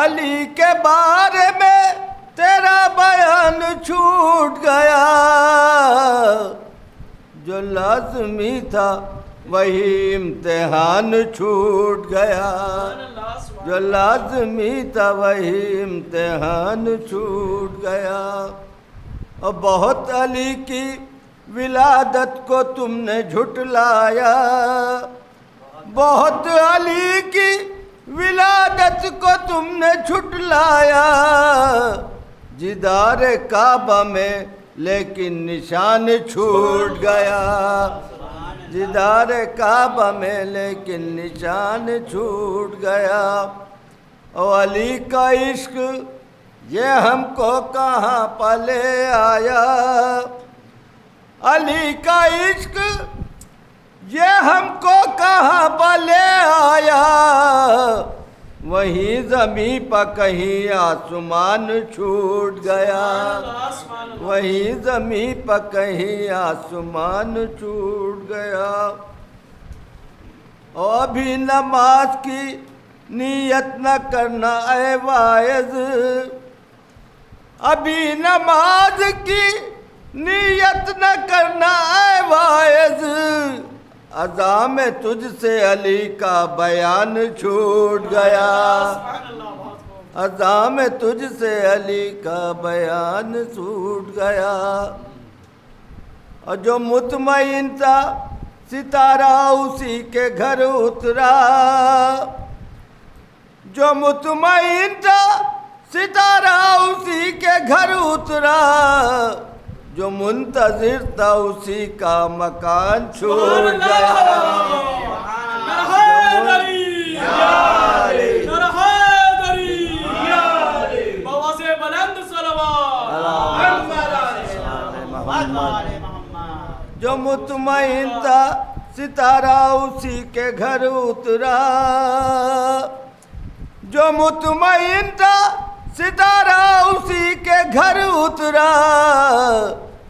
علی کے بارے میں تیرا بیان چھوٹ گیا، جو لازمی تھا وہی امتحان چھوٹ گیا، جو لازمی تھا وہی امتحان چھوٹ گیا، اور بہت علی کی ولادت کو تم نے جھٹلایا، بہت علی کی ولادت کو تم نے جھٹلایا، جدار کعبہ میں لیکن نشان چھوٹ گیا، جدار کعبہ میں لیکن نشان چھوٹ گیا، اور علی کا عشق یہ ہم کو کہاں پلے آیا، علی کا عشق یہ ہم کو کہاں پلے آیا، وہیں زمین پر کہیں آسمان چھوٹ گیا، وہیں زمین پر کہیں آسمان چھوٹ گیا۔ اور بھی نماز کی نیت نہ کرنا اے واعظ، ابھی نماز کی نیت نہ کرنا اے واعظ، اذاں میں تجھ سے علی کا بیان چھوٹ گیا، اذاں میں تجھ سے علی کا بیان چھوٹ گیا۔ اور جو مطمئن تھا ستارہ اسی کے گھر اترا، جو مطمئن تھا ستارہ اسی کے گھر اترا، جو منتظر تھا اسی کا مکان چھوٹ گیا۔ جو مطمئن تھا ستارہ اسی کے گھر اترا، جو مطمئن تھا ستارہ اسی کے گھر اترا،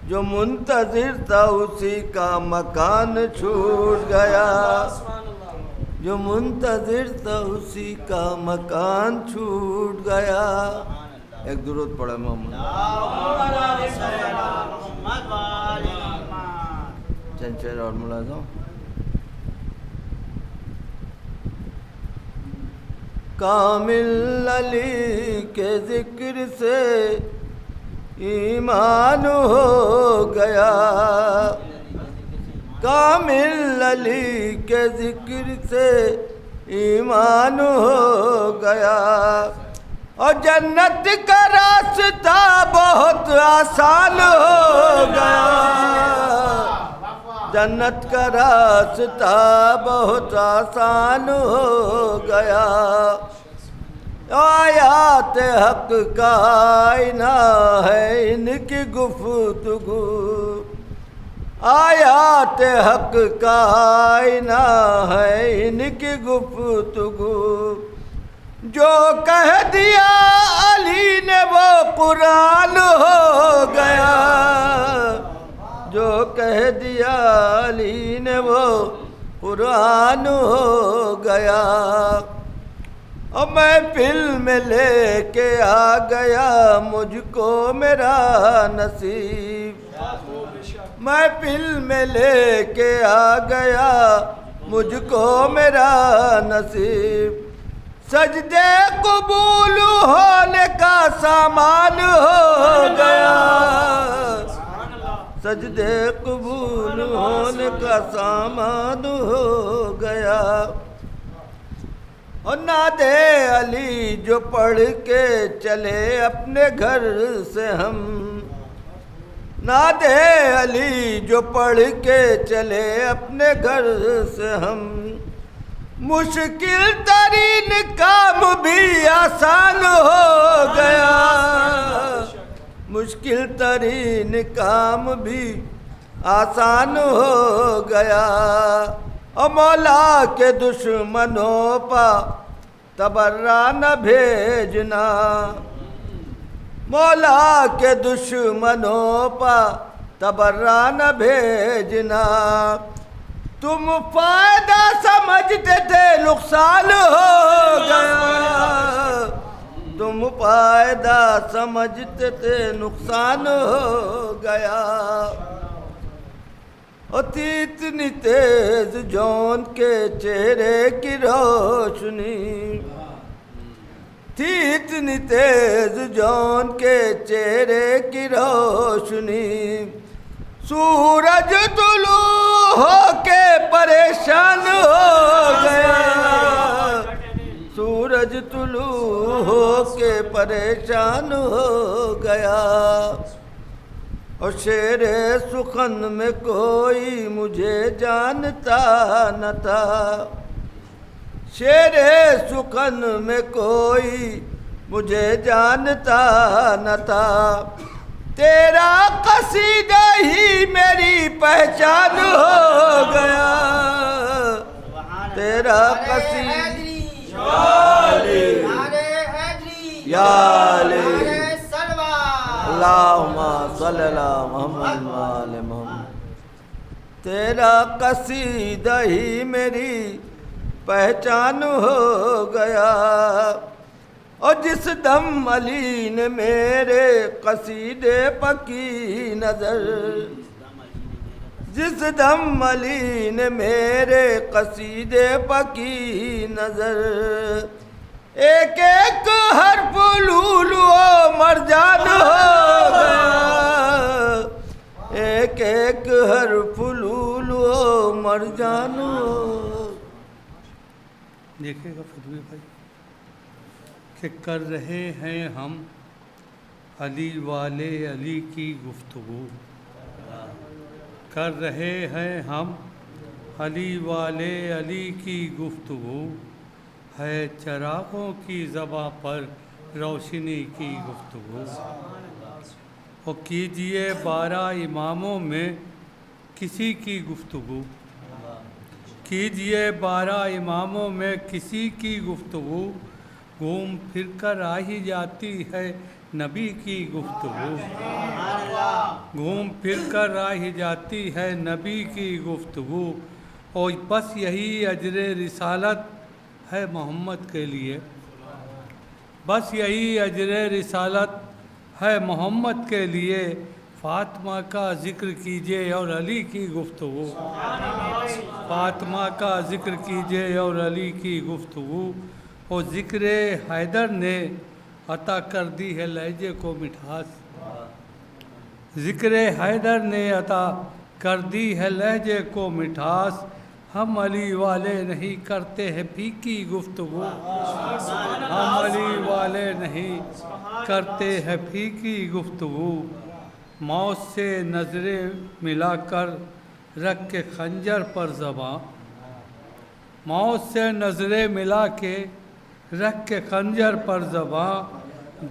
جو منتظر تھا اسی کا مکان چھوٹ گیا، جو منتظر تھا اسی کا مکان چھوٹ گیا۔ ایک درود پڑھا محمد چنچل اور ملازم۔ کامل علی کے ذکر سے ایمان ہو گیا، کامل علی کے ذکر سے ایمان ہو گیا، اور جنت کا راستہ بہت آسان ہو گیا، جنت کا راستہ بہت آسان ہو گیا۔ آیات حق کا آئینہ ہے ان کی گفتگو، آیات حق کا آئینہ ہے ان کی گفتگو، جو کہہ دیا علی نے وہ قرآن ہو گیا، جو کہہ دیا علی نے وہ قرآن ہو گیا۔ اور محفل میں لے کے آ گیا مجھ کو میرا نصیب، محفل میں لے کے آ گیا مجھ کو میرا نصیب، سجدے قبول ہونے کا سامان ہو گیا، سجدے قبول ہونے کا سامان ہو گیا۔ اور ناد علی جو پڑھ کے چلے اپنے گھر سے ہم، ناد علی جو پڑھ کے چلے اپنے گھر سے ہم، مشکل ترین کام بھی آسان ہو گیا، مشکل ترین کام بھی آسان ہو گیا۔ اور مولا کے دشمنوں پا تبرہ نہ بھیجنا، مولا کے دشمنوں پا تبرہ نہ بھیجنا، تم فائدہ سمجھتے تھے نقصان ہو گیا، تم فائدہ سمجھتے تھے نقصان ہو گیا۔ اور تھی اتنی تیز جون کے چہرے کی روشنی، تھی اتنی تیز جون کے چہرے کی روشنی، سورج طلوع ہو کے پریشان ہو گیا، سورج طلوع ہو کے پریشان ہو گیا۔ اور شیر سخن میں کوئی مجھے جانتا نہ تھا، شیر سخن میں کوئی مجھے جانتا نہ تھا، تیرا قصیدہ ہی میری پہچان ہو گیا، تیرا قصیدہ نعرہ حیدری، نعرہ سلوہ، اللہم صلی اللہ محمد وآل محمد۔ تیرا قصیدہ ہی میری پہچان ہو گیا، اور جس دم علی نے میرے قصیدے پکی نظر، جس دم علی نے میرے قصیدے پکی نظر، ایک ایک حرف لولو مرجان ہو گیا، ایک ایک حرف لولو مرجان ہو۔ دیکھے گا فدوی بھائی کہ کر رہے ہیں ہم علی والے علی کی گفتگو، کر رہے ہیں ہم علی والے علی کی گفتگو، ہے چراغوں کی زباں پر روشنی کی گفتگو، اور کیجئے 12 اماموں میں کسی کی گفتگو، کیجئے 12 اماموں میں کسی کی گفتگو، گھوم پھر کر آ ہی جاتی ہے نبی کی گفتگو، گھوم پھر کر آ ہی جاتی ہے نبی کی گفتگو، اور بس یہی اجر رسالت ہے محمد کے لیے، بس یہی اجر رسالت ہے محمد کے لیے، فاطمہ کا ذکر کیجئے اور علی کی گفتگو، فاطمہ کا ذکر کیجئے اور علی کی گفتگو، اور ذکر حیدر نے عطا کر دی ہے لہجے کو مٹھاس، ذکر حیدر نے عطا کر دی ہے لہجے کو مٹھاس، ہم علی والے نہیں کرتے ہیں پھیکی گفتگو، ہم علی والے نہیں کرتے ہیں پھیکی گفتگو، موت سے نظریں ملا کر رکھ کے خنجر پر زباں، موت سے نظریں ملا کے رکھ کے خنجر پر زباں،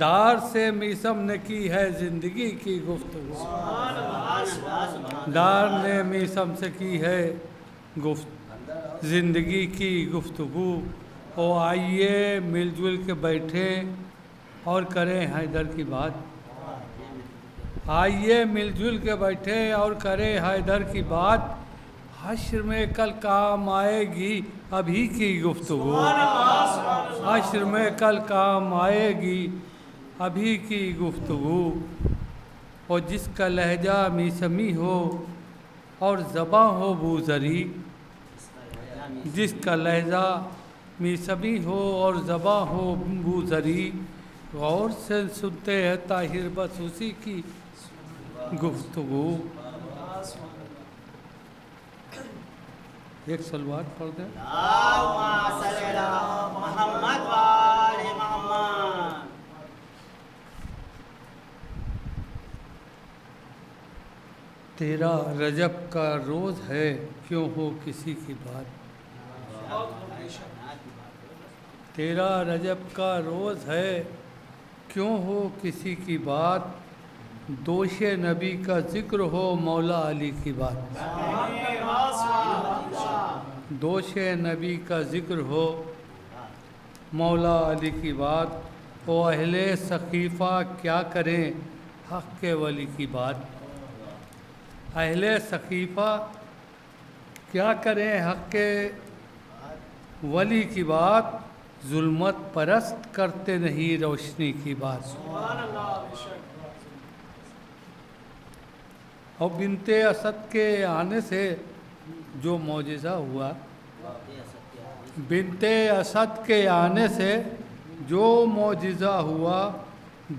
دار سے میثم نے کی ہے زندگی کی گفتگو، دار نے میثم سے کی ہے زندگی کی گفتگو، او آئیے مل جل کے بیٹھے اور کریں حیدر کی بات، آئیے مل جل کے بیٹھے اور کریں حیدر کی بات، حشر میں کل کام آئے گی ابھی کی گفتگو، حشر میں کل کام آئے گی ابھی کی گفتگو، اور جس کا لہجہ میثمی ہو اور زباں ہو بوذری، جس کا لہجہ میثمی ہو اور زباں ہو بوذری، غور سے سنتے ہیں طاہر بس اسی کی گفتگو۔ ایک سلوات پڑھ دیں۔ اللہم صلی علی محمد وآل محمد۔ تیرا رجب کا روز ہے کیوں ہو کسی کی بات، تیرا رجب کا روز ہے کیوں ہو کسی کی بات، دوش نبی کا ذکر ہو مولا علی کی بات، دوش نبی کا ذکر ہو مولا علی کی بات، او اہل سقیفہ کیا کریں حق کے ولی کی بات، اہل سقیفہ کیا کریں حق کے ولی کی بات، ظلمت پرست کرتے نہیں روشنی کی بات، اور بنت اسد کے آنے سے جو معجزہ ہوا، بنت اسد کے آنے سے جو معجزہ ہوا،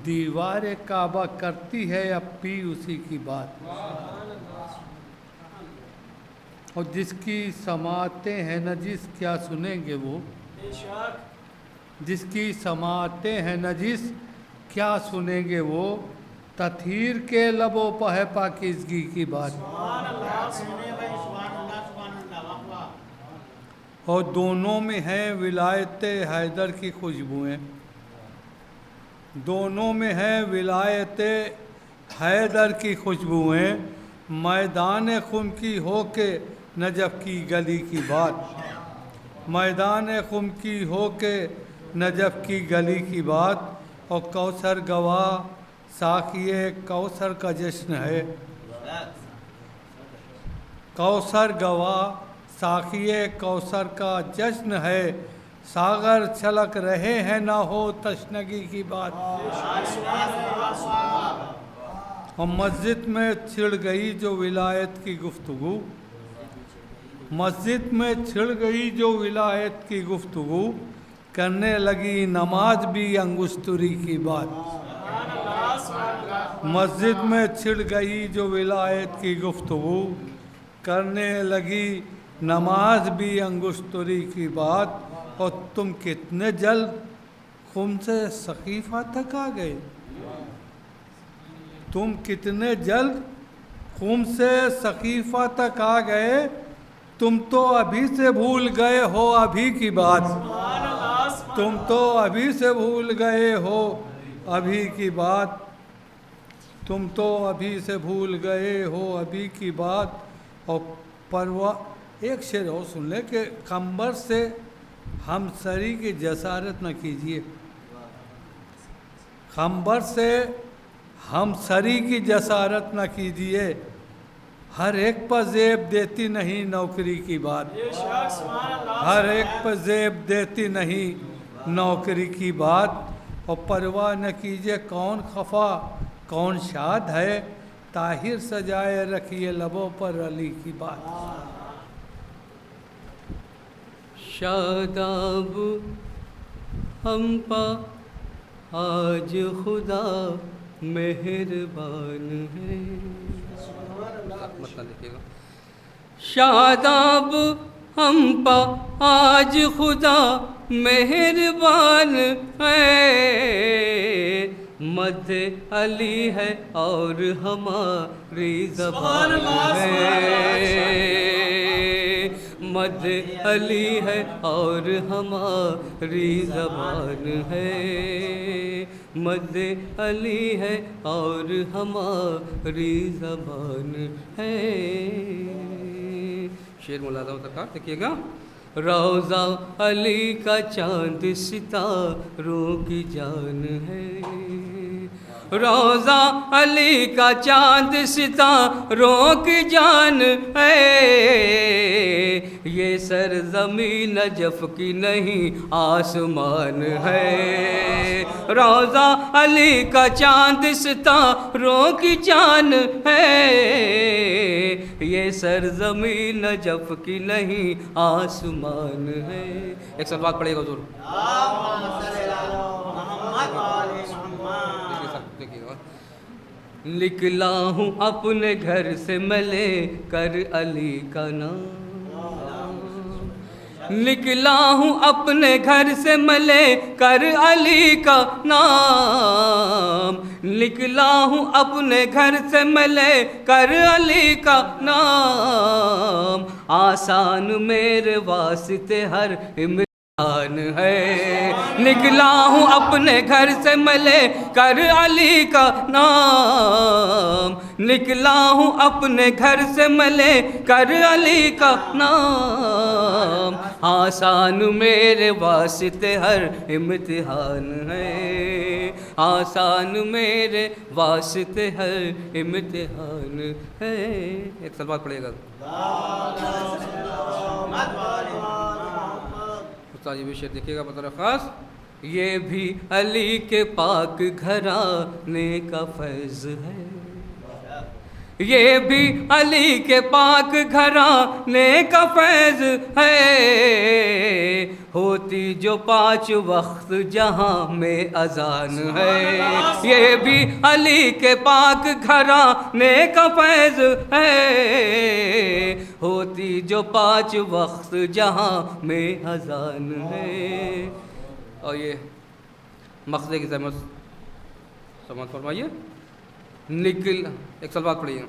دیوار کعبہ کرتی ہے اب بھی اسی کی بات، اور جس کی سماعتیں ہیں نجس کیا سنیں گے وہ، جس کی سماعتیں ہیں نجس کیا سنیں گے وہ، تطہیر کے لبوں پہ ہے پاکیزگی کی بات، اور دونوں میں ہیں ولایت حیدر کی خوشبوئیں، دونوں میں ہیں ولایت حیدر کی خوشبوئیں، میدان خم کی ہو کے نجف کی گلی کی بات، میدان خم کی ہو کے نجف کی گلی کی بات، اور کوثر گواہ ساقیے کوثر کا جشن ہے، کوثر گواہ ساقیے کوثر کا جشن ہے، ساغر چھلک رہے ہیں نہ ہو تشنگی کی بات۔ اور مسجد میں چھڑ گئی جو ولایت کی گفتگو، مسجد میں چھڑ گئی جو ولایت کی گفتگو، کرنے لگی نماز بھی انگشتری کی بات۔ مسجد میں چھڑ گئی جو ولایت کی گفتگو، کرنے لگی نماز بھی انگشتری کی بات، اور تم کتنے جلد خم سے سقیفہ تک آ گئے، تم کتنے جلد خم سے سقیفہ تک آ گئے، تم تو ابھی سے بھول گئے ہو ابھی کی بات، تم تو ابھی سے بھول گئے ہو ابھی کی بات، تم تو ابھی سے بھول گئے ہو ابھی کی بات۔ اور ایک شعر اور سن لیں کہ قمبر سے ہم سری کی جسارت نہ کیجیے، قمبر سے ہم سری کی جسارت نہ کیجیے، ہر ایک پر زیب دیتی نہیں نوکری کی بات، ہر ایک پر زیب دیتی نہیں نوکری کی بات، اور پرواہ نہ کیجیے کون خفا کون شاد ہے، طاہر سجائے رکھیے لبوں پر علی کی بات۔ شاداب ہم پا آج خدا مہربان ہے، شاداب ہم پا آج خدا مہربان ہے، مدح علی ہے اور ہماری زبان ہے، مدح علی ہے اور ہماری زبان ہے، مدح علی ہے اور ہماری زبان ہے۔ شعر ملاحظہ اتکار دیکھیے گا، روضہ علی کا چاند ستاروں کی جان ہے، روضہ علی کا چاند ستاروں کی جان ہے، یہ سرزمین نجف کی نہیں آسمان ہے، روضہ علی کا چاند ستاروں کی جان ہے، یہ سرزمین نجف کی نہیں آسمان ہے۔ ایک سال بعد پڑھے گا حضور، نکلا ہوں اپنے گھر سے میں لے کر علی کا نام، نکلا ہوں اپنے گھر سے میں لے کر علی کا نام، نکلا ہوں اپنے گھر سے میں لے کر علی کا نام، آسان میرے واسطے ہر امتحان ہے، نکلا ہوں اپنے گھر سے میں لے کر علی کا نام، نکلا ہوں اپنے گھر سے میں لے کر علی کا نام، آسان میرے واسطے ہر امتحان ہے، آسان میرے واسطے ہر امتحان ہے۔ ایک سال بعد پڑھے گا، یہ بھی شعر دیکھیے گا بطور خاص، یہ بھی علی کے پاک گھرانے کا فیض ہے، یہ بھی علی کے پاک گھرانے کا فیض ہے، ہوتی جو 5 وقت جہاں میں اذان ہے، یہ بھی علی کے پاک گھرانے کا فیض ہے، ہوتی جو 5 وقت جہاں میں اذان ہے۔ اور یہ مقصد کی زحمت سماعت فرمائیے، نکل ایک سال بعد پڑھیے،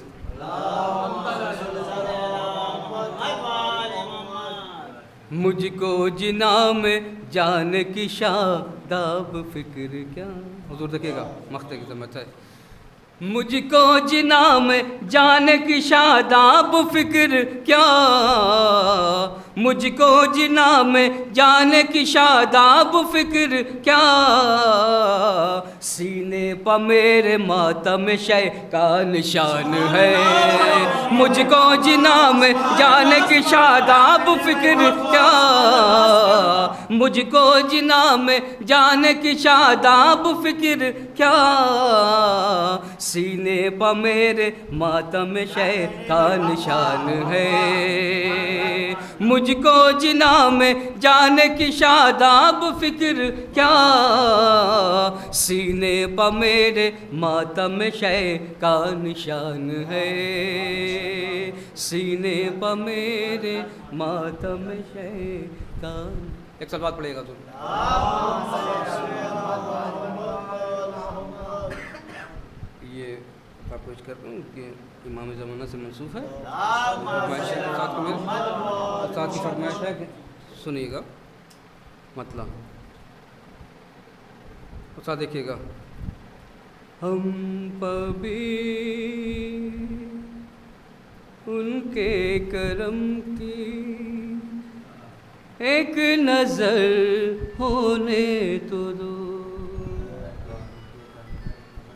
مجھ کو جنا میں جانے کی شاداب فکر کیا، حضور دیکھیے گا مقصد کی زحمت ہے، مجھ کو جنا میں جانے کی شاداب فکر کیا، مجھ کو جنا میں جانے کی شاداب فکر کیا، سینے پہ میرے ماتم شے کا نشان ہے، مجھ کو جنا میں جانے کی شاداب فکر کیا، مجھ کو جنا میں جانے کی شاداب فکر کیا، سینے پہ میرے ماتم شے کا نشان ہے، مجھ کو جنا میں جانے کی شاداب فکر کیا، سینے پہ میرے ماتم شے کا نشان ہے، سینے پہ میرے ماتم شے کا۔ ایک سال بعد پڑھے گا تو یہ پروپوز کر رہا ہوں کہ امام زمانہ سے منسوخ ہے، استاد کی فرمائش ہے کہ سنیے گا مطلب استاد دیکھیے گا۔ ہم پہ بھی ان کے کرم کی ایک نظر ہونے تو دو،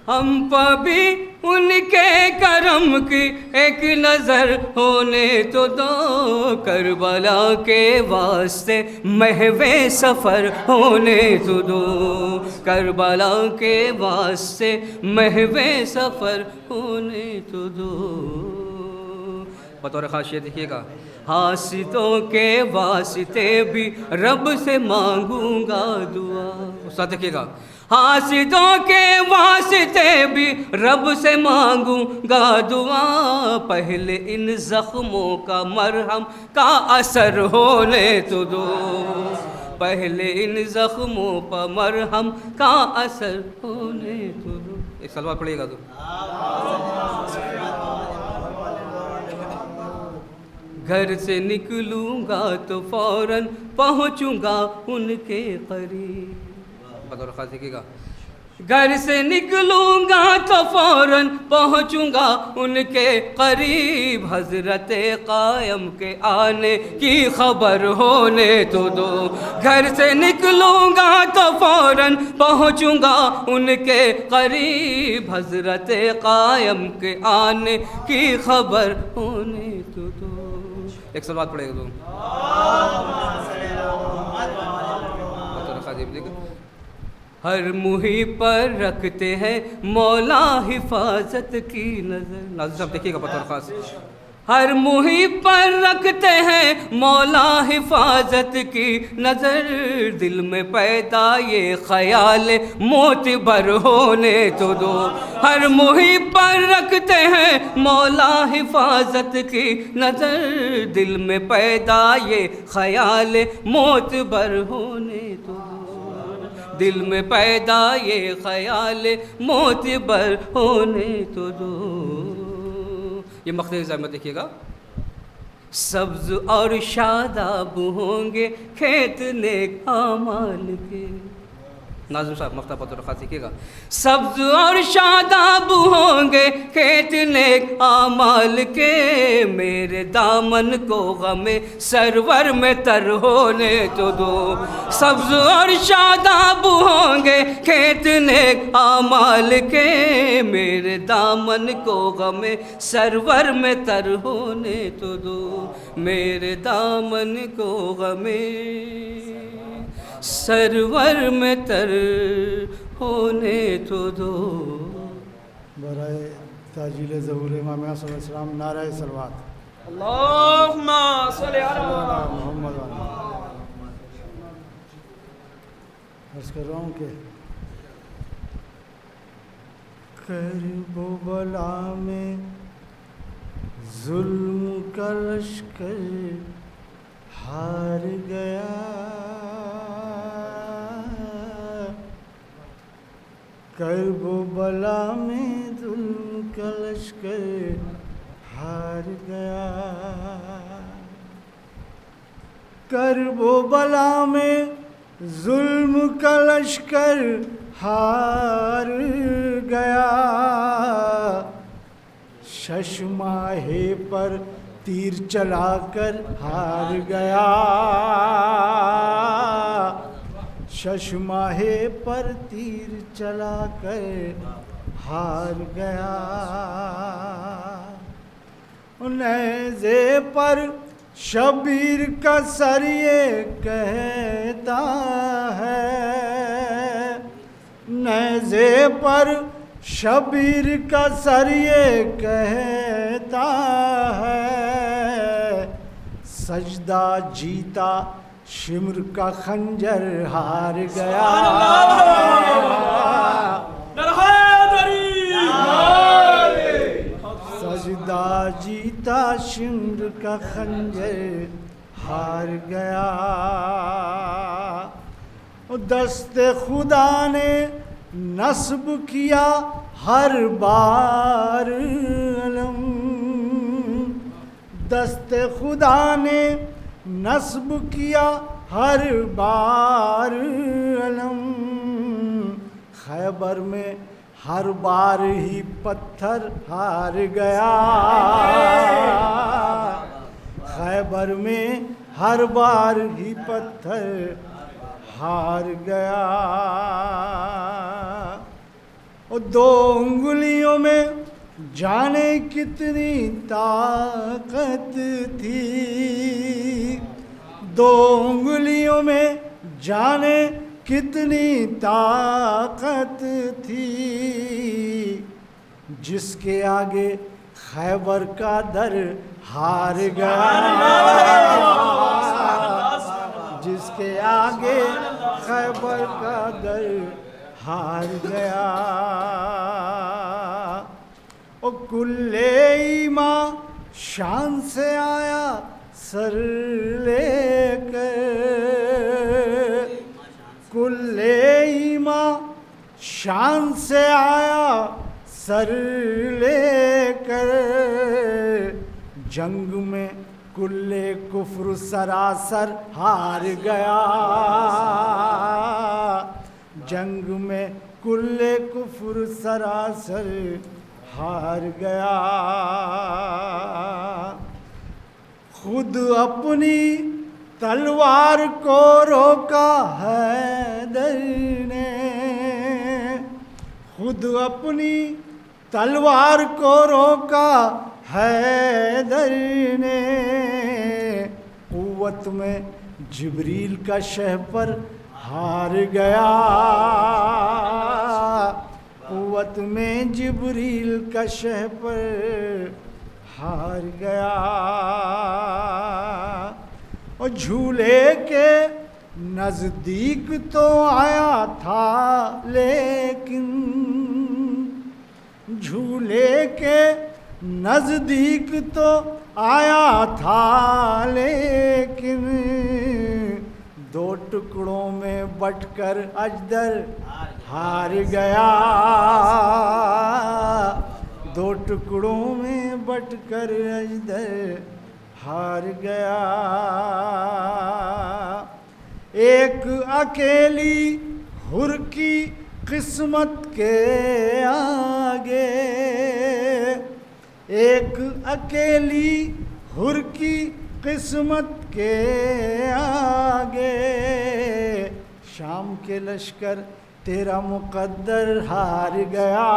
ہم پہ بھی ان کے کرم کی ایک نظر ہونے تو دو، کربلا کے واسطے محو سفر ہونے تو دو، کربلا کے واسطے محو سفر ہونے تو دو۔ بطور خاص یہ دیکھیے گا، حاسدوں کے واسطے بھی رب سے مانگوں گا دعا۔ استاد دیکھیے گا، حاسدوں کے واسطے بھی رب سے مانگوں گا دعا، پہلے ان زخموں کا مرہم کا اثر ہونے تو دو، پہلے ان زخموں پر مرہم کا اثر ہونے تو دو۔ ایک سال بعد پڑھیے گا تو گھر سے نکلوں گا تو فوراً پہنچوں گا ان کے قریب۔ بطور خاص دیکھیے گا، گھر سے نکلوں گا تو فوراً پہنچوں گا ان کے قریب، حضرت قائم کے آنے کی خبر ہونے تو دو، گھر سے نکلوں گا تو فوراً پہنچوں گا ان کے قریب، حضرت قائم کے آنے کی خبر ہونے تو دو۔ ایک سال بعد پڑھے گا تو ہر محیط پر رکھتے ہیں مولا حفاظت کی نظر۔ ناظر صاحب دیکھیے گا بطور خاص، ہر محیط پر رکھتے ہیں مولا حفاظت کی نظر، دل میں پیدا یہ خیال معتبر ہونے تو دو، ہر محیط پر رکھتے ہیں مولا حفاظت کی نظر، دل میں پیدا یہ خیال معتبر ہونے تو دو، دل میں پیدا یہ خیال معتبر ہونے تو دو۔ یہ مقصد زحمت دیکھیے گا، سبز اور شاداب ہوں گے کھیت نیک اعمال کے۔ ناظم صاحب مقطع بطور خاص دیکھیے گا، سبز اور شاداب ہوں گے کھیت نیک اعمال کے، میرے دامن کو غم سرور میں تر ہونے تو دو، سبز اور شاداب ہوں گے کھیت نیک اعمال کے، میرے دامن کو غم سرور میں تر ہونے تو دو، میرے دامن کو غم سرور میں تر ہونے تو دو۔ برائے تاجیل ظہور امام صلی اللہ علیہ وسلم نعرہ صلوات۔ اللہم صلی علی محمد عرض کر رہا ہوں کہ کرب و بلا میں ظلم کا لشکر ہار گیا، کرب و بلا میں ظلم کا لشکر ہار گیا، کرب و بلا میں ظلم کا لشکر ہار گیا، ششماہے پر تیر چلا کر ہار گیا، ششماہے پر تیر چلا کر ہار گیا، نیزے پر شبیر کا سر یہ کہتا ہے، نیزے پر شبیر کا سر یہ کہتا ہے، سجدہ جیتا شمر کا خنجر ہار گیا، سجدہ جیتا شمر کا خنجر ہار گیا، دست خدا نے نصب کیا ہر بار علم، دست خدا نے نصب کیا ہر بار علم، خیبر میں ہر بار ہی پتھر ہار گیا، خیبر میں ہر بار ہی پتھر ہار گیا، دو انگلیوں میں جانے کتنی طاقت تھی، دو انگلیوں میں جانے کتنی طاقت تھی، جس کے آگے خیبر کا در ہار گیا، جس کے آگے خیبر کا در ہار گیا، او کل ایمان شان سے آیا سر لے کر، کل ایمان شان سے آیا سر لے کر، جنگ میں کل کفر سراسر ہار گیا، جنگ میں کل کفر سراسر ہار گیا، خود اپنی تلوار کو روکا حیدر نے، خود اپنی تلوار کو روکا حیدر نے، قوت میں جبریل کا شہپر ہار گیا، قوت میں جبریل کا شہپر ہار گیا، اور جھولے کے نزدیک تو آیا تھا لیکن، جھولے کے نزدیک تو آیا تھا لیکن، دو ٹکڑوں میں بٹ کر اجدر ہار گیا، دو ٹکڑوں میں بٹ کر اجدر ہار گیا، ایک اکیلی حر کی قسمت کے آگے، ایک اکیلی حر کی قسمت کے آگے، شام کے لشکر تیرا مقدر ہار گیا،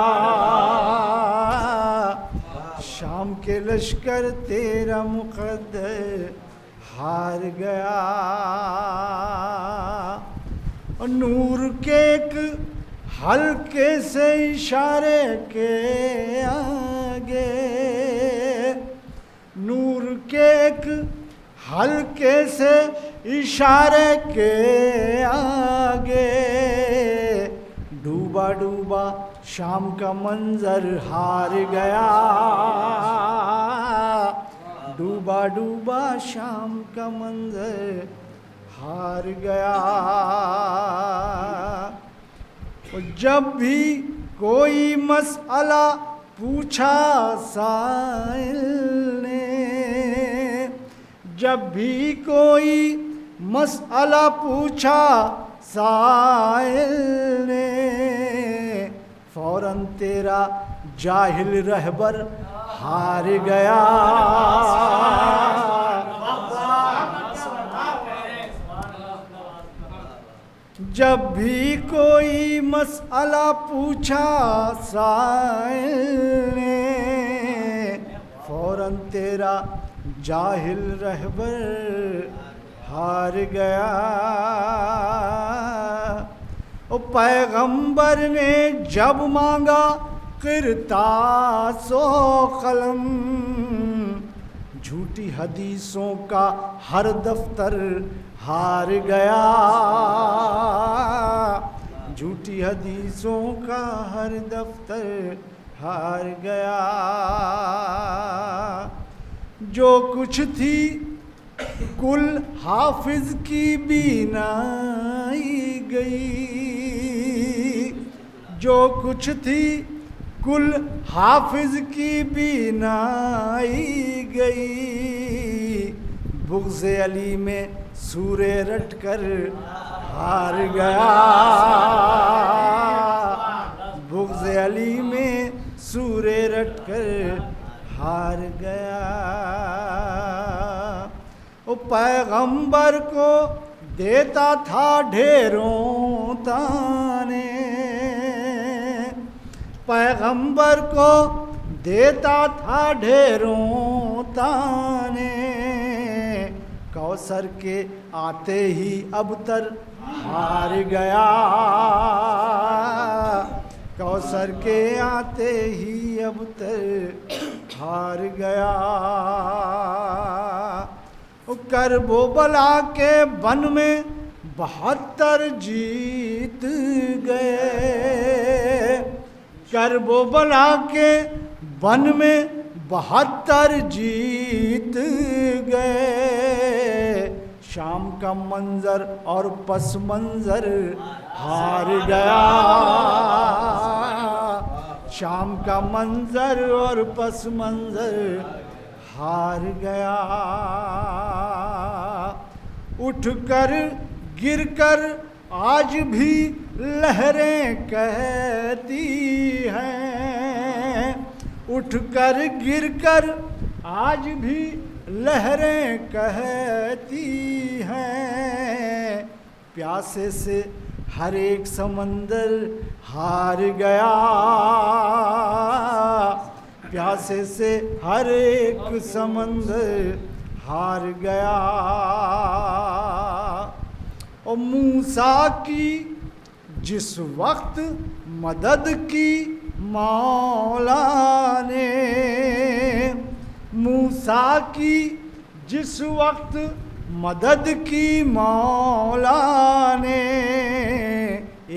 شام کے لشکر تیرا مقدر ہار گیا، اور نور کے ایک ہلکے سے اشارے کے آگے، نور کے ایک ہلکے سے اشارے کے آگے، ڈوبا ڈوبا شام کا منظر ہار گیا، ڈوبا ڈوبا شام کا منظر ہار گیا، جب بھی کوئی مسئلہ پوچھا سائل نے، جب بھی کوئی مسئلہ پوچھا سائل نے، فوراً تیرا جاہل رہبر ہار گیا. جب بھی کوئی مسئلہ پوچھا سائل نے فوراً تیرا جاہل رہبر ہار گیا. او پیغمبر نے جب مانگا قرطاس و قلم جھوٹی حدیثوں کا ہر دفتر ہار گیا. جھوٹی حدیثوں کا ہر دفتر ہار گیا. جو کچھ تھی کل حافظ کی بینائی گئی. جو کچھ تھی کل حافظ کی بینائی گئی. بغض علی میں سورے رٹ کر ہار گیا. بغض علی میں سورے رٹ کر ہار گیا. وہ پیغمبر کو دیتا تھا ڈھیروں تانے. پیغمبر کو دیتا تھا ڈھیروں تانے. کوثر کے آتے ہی ابتر ہار گیا. کوثر کے آتے ہی ابتر ہار گیا. کرب و بلا کے بن میں 72 جیت گئے. کرب و بلا کے بن میں 72 جیت گئے. شام کا منظر اور پس منظر ہار گیا. شام کا منظر اور پس منظر ہار گیا. اٹھ کر گر کر آج بھی لہریں کہتی ہیں. اٹھ کر گر کر آج بھی لہریں کہتی ہیں. پیاسے سے ہر ایک سمندر ہار گیا. پیاسے سے ہر ایک سمندر ہار گیا. اور موسیٰ کی جس وقت مدد کی مولا نے. موسیٰ کی جس وقت مدد کی مولا نے.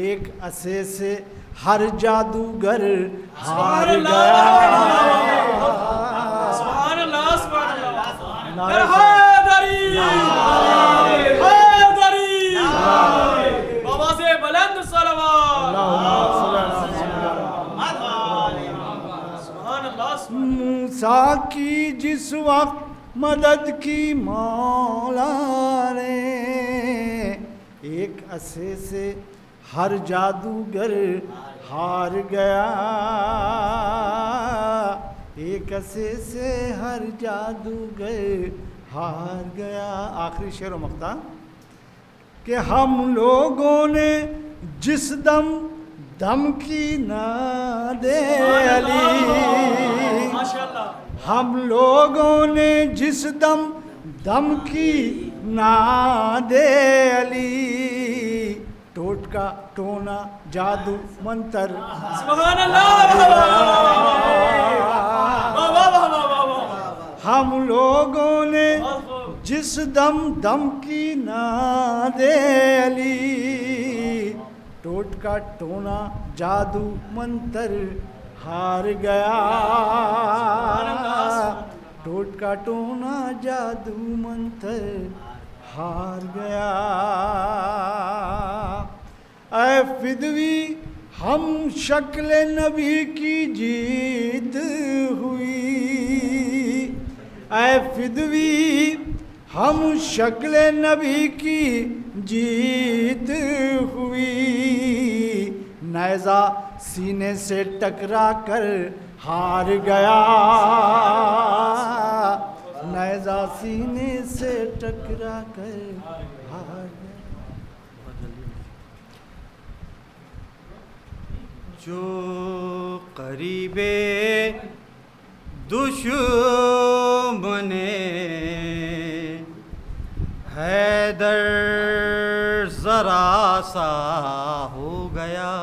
ایک عصے سے ہر جادوگر ہار گیا. سبحان اللہ سبحان اللہ. بابا سے بلند صلوات. موسیٰ کی جس وقت مدد کی مولا نے. ایک عصے سے ہر جادوگر ہار گیا. ایک عصے سے ہر جادوگر ہار گیا. آخری شعر و مقطع کہ ہم لوگوں نے جس دم دم کی ناد علی. ہم لوگوں نے جس دم دم کی ناد علی. ٹوٹکا ٹونا جادو منتر سبحان اللہ. ہم لوگوں نے جس دم دم کی ناد علی. ٹوٹکا ٹونا جادو منتر ہار گیا. ٹوٹکا ٹونا جادو منتر ہار گیا. اے فدوی ہم شکل نبی کی جیت ہوئی. اے فدوی ہم شکل نبی کی جیت ہوئی. نیزہ سینے سے ٹکرا کر ہار گیا نیزہ سینے سے ٹکرا کر ہار گیا. جو قریبے دشمن حیدر ذرا سا ہو گیا.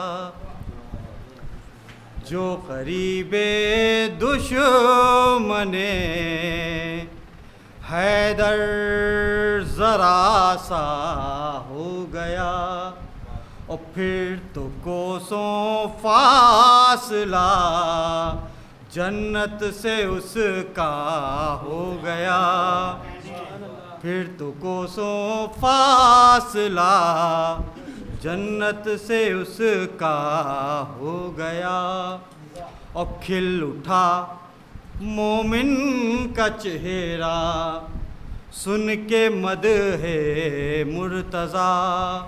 جو قریب دشمن حیدر ذرا سا ہو گیا. اور پھر تو کوسوں فاصلہ جنت سے اس کا ہو گیا. پھر تو کوسوں فاصلہ جنت سے اس کا ہو گیا. اور کھل اٹھا مومن کا چہرہ سن کے مدح مرتضیٰ.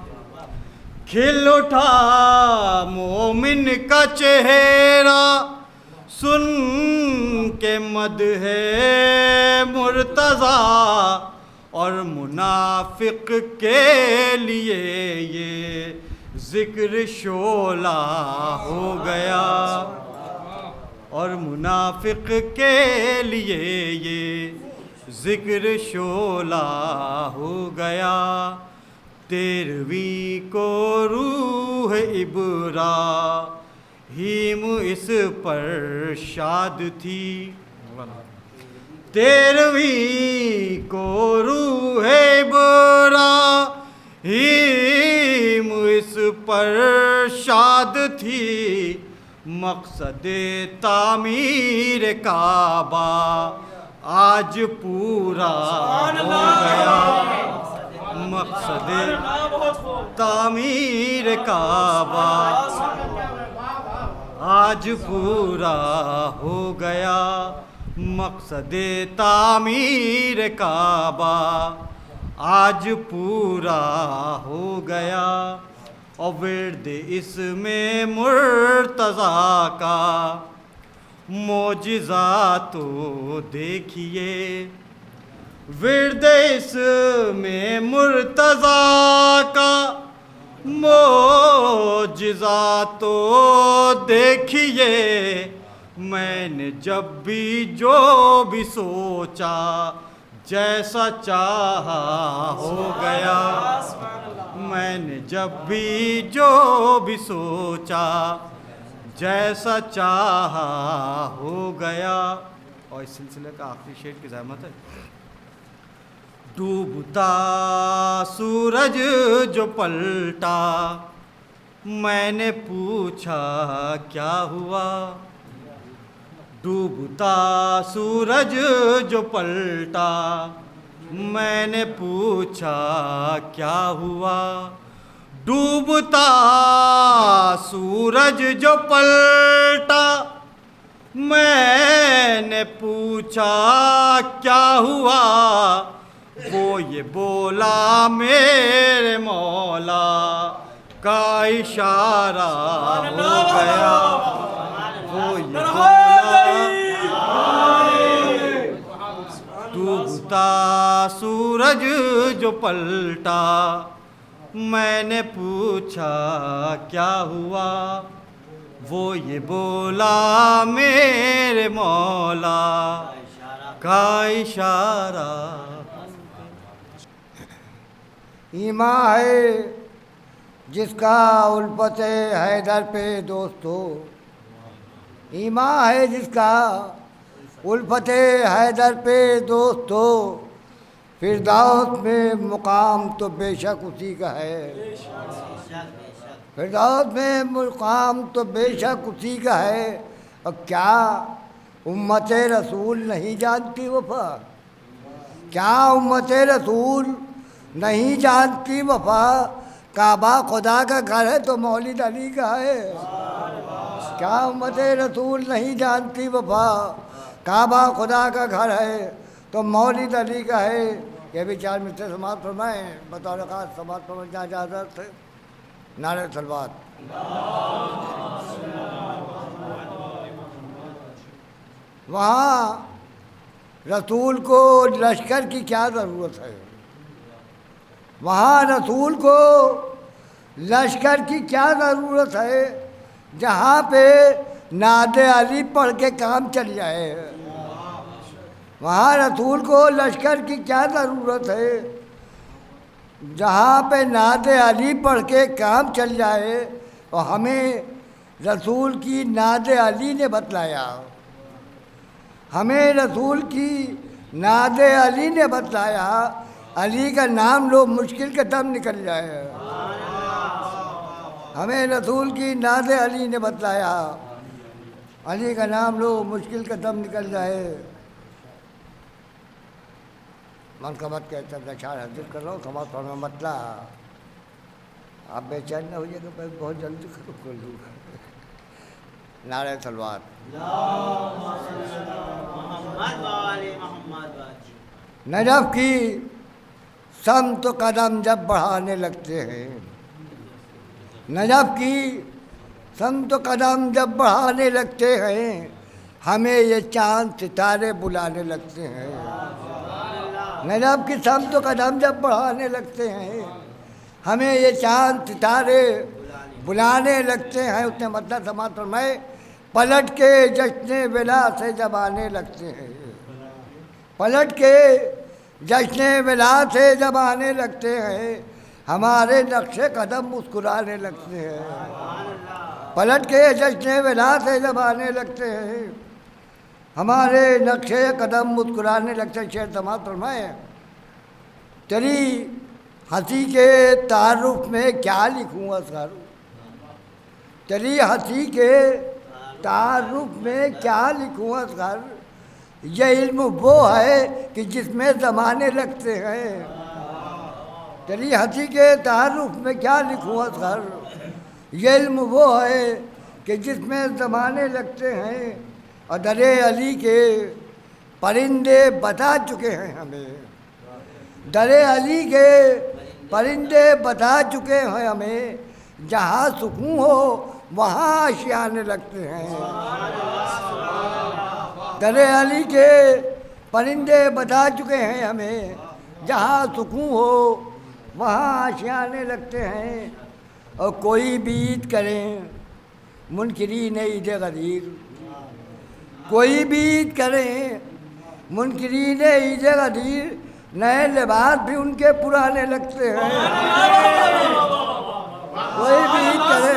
کھل اٹھا مومن کا چہرہ سن کے مدح مرتضیٰ. اور منافق کے لیے یہ ذکر شعلہ ہو گیا. اور منافق کے لیے یہ ذکر شعلہ ہو گیا. 13ویں کو روح ابراہیم اس پر شاد تھی. 13ویں کو روح ابراہیم اس پر شاد تھی. مقصد تعمیر کعبہ آج پورا ہو گیا. مقصد تعمیر کعبہ آج پورا ہو گیا. مقصد تعمیر کعبہ آج پورا ہو گیا. اور ورد اس میں مرتضیٰ کا معجزہ تو دیکھیے. ورد اس میں مرتضیٰ کا معجزہ تو دیکھیے. میں نے جب بھی جو بھی سوچا جیسا چاہا ہو گیا. میں نے جب بھی جو بھی سوچا جیسا چاہا ہو گیا. اور اس سلسلے کا آخری شعر کی زحمت ہے. ڈوبتا سورج جو پلٹا میں نے پوچھا کیا ہوا. ڈوبتا سورج جو پلٹا میں نے پوچھا کیا ہوا. ڈوبتا سورج جو پلٹا میں نے پوچھا کیا ہوا. وہ یہ بولا میرے مولا کا اشارہ ہو گیا. وہ یہ بولا ڈوبتا سورج جو پلٹا میں نے پوچھا کیا ہوا. وہ یہ بولا میرے مولا کا اشارہ. ایمان ہے جس کا الفت حیدر پہ دوست ہو. ایمان ہے جس کا الفت حیدر پہ دوست ہو. فردوس میں مقام تو بے شک اسی کا ہے. فردوس میں مقام تو بے شک اسی کا ہے. اور کیا امت رسول نہیں جانتی وفا؟ کیا امت رسول نہیں جانتی وفا؟ کعبہ خدا کا گھر ہے تو مولد علی کا ہے. کیا امت رسول نہیں جانتی وفا؟ کعبہ خدا کا گھر ہے تو مولد علی کا ہے. یہ بھی 4 مصرے سماعت فرمائیں. بطور خاص سماعت فرمائیں جہاں اجازت ہے. نعرہ صلوات. وہاں رسول کو لشکر کی کیا ضرورت ہے؟ وہاں رسول کو لشکر کی کیا ضرورت ہے جہاں پہ نعت علی پڑھ کے کام چل جائے؟ وہاں رسول کو لشکر کی کیا ضرورت ہے جہاں پہ نعت علی پڑھ کے کام چل جائے؟ اور ہمیں رسول کی نعت علی نے بتلایا، ہمیں رسول کی نعت علی نے بتلایا، علی کا نام لو مشکل کا دم نکل جائے۔ ہمیں رسول کی نعت علی نے بتلایا، علی کا نام لو مشکل کا دم نکل جائے۔ منقبت کے چند اشعار حاضر کر رہا ہوں، کما پڑھنا مطلع آپ بے چین نہ ہوئیے کہ بہت جلدی کر دوں گا۔ نعرہ صلوات۔ نجف کی سمت و قدم جب بڑھانے لگتے ہیں، نجف کی سمت و قدم جب بڑھانے لگتے ہیں، ہمیں یہ چاند ستارے بلانے لگتے ہیں۔ نجف کی سمت و قدم جب بڑھانے لگتے ہیں، ہمیں یہ چاند ستارے بلانے لگتے ہیں۔ اس نے مطلب سماعت فرمائے، پلٹ کے جشن ولا سے جب آنے لگتے ہیں، پلٹ کے جشن ولا سے جب آنے لگتے ہیں، ہمارے نقش قدم مسکرانے لگتے ہیں۔ پلٹ کے جشن ولا سے جب آنے لگتے ہیں، ہمارے نقش قدم مسکرانے لگتے ہیں۔ شعر سماعت فرمائے، تیری ہنسی کے تعارف میں کیا لکھوں اصغر، تیری ہنسی کے تعارف میں کیا لکھوں اصغر، یہ علم وہ ہے کہ جس میں زمانے لگتے ہیں۔ تیری ہنسی کے تعارف میں کیا لکھوں اصغر، یہ علم وہ ہے کہ جس میں زمانے لگتے ہیں۔ اور در علی کے پرندے بتا چکے ہیں ہمیں، در علی کے پرندے بتا چکے ہیں ہمیں، جہاں سکون ہو وہاں آشیانے لگتے ہیں۔ در علی کے پرندے بتا چکے ہیں ہمیں، جہاں سکون ہو وہاں آشیانے لگتے ہیں۔ اور کوئی بھی عید کریں منکرین عید غدیر، کوئی بھی عید کریں منکرین عید غدیر، نئے لباس بھی ان کے پرانے لگتے ہیں۔ کوئی بھی عید کرے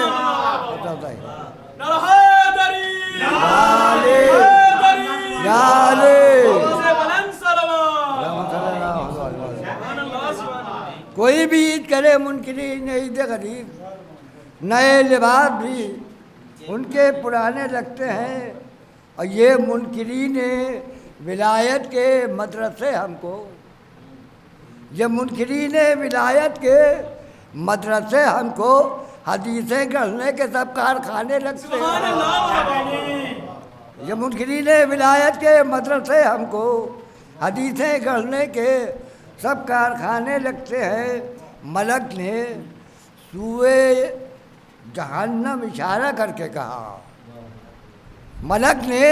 کوئی بھی عید کرے منکرین عید غدیر، نئے لباس بھی ان کے پرانے لگتے ہیں۔ اور یہ منکرین ولایت کے مدرسے ہم کو، یہ منکرین ولایت کے مدرسے ہم کو حدیثیں گڑھنے کے سب کارخانے لگتے ہیں۔ یہ منکرین ولایت کے مدرسے ہم کو حدیثیں گڑھنے کے سب کارخانے لگتے ہیں۔ ملک نے سوئے جہنم اشارہ کر کے کہا، ملک نے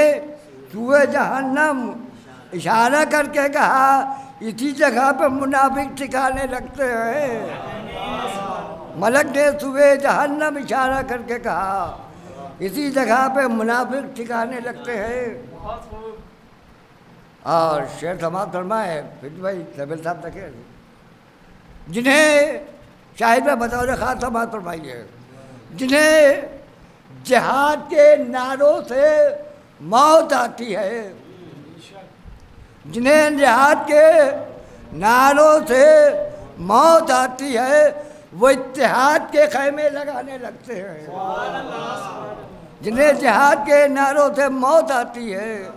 سوئے جہنم اشارہ کر کے کہا، اسی جگہ پہ منافق ٹھکانے لگتے ہیں۔ ملک نے سوئے جہنم اشارہ کر کے کہا، اسی جگہ پہ منافق ٹھکانے لگتے ہیں۔ اور شعر سماعت فرمائے پھر بھائی طویل صاحب تک، جنہیں شاہد میں بطور خاص سماعت فرمائیے، جنہیں جہاد کے نعروں سے موت آتی ہے، جنہیں جہاد کے نعروں سے موت آتی ہے، وہ اتحاد کے خیمے لگانے لگتے ہیں۔ جنہیں جہاد کے نعروں سے موت آتی ہے،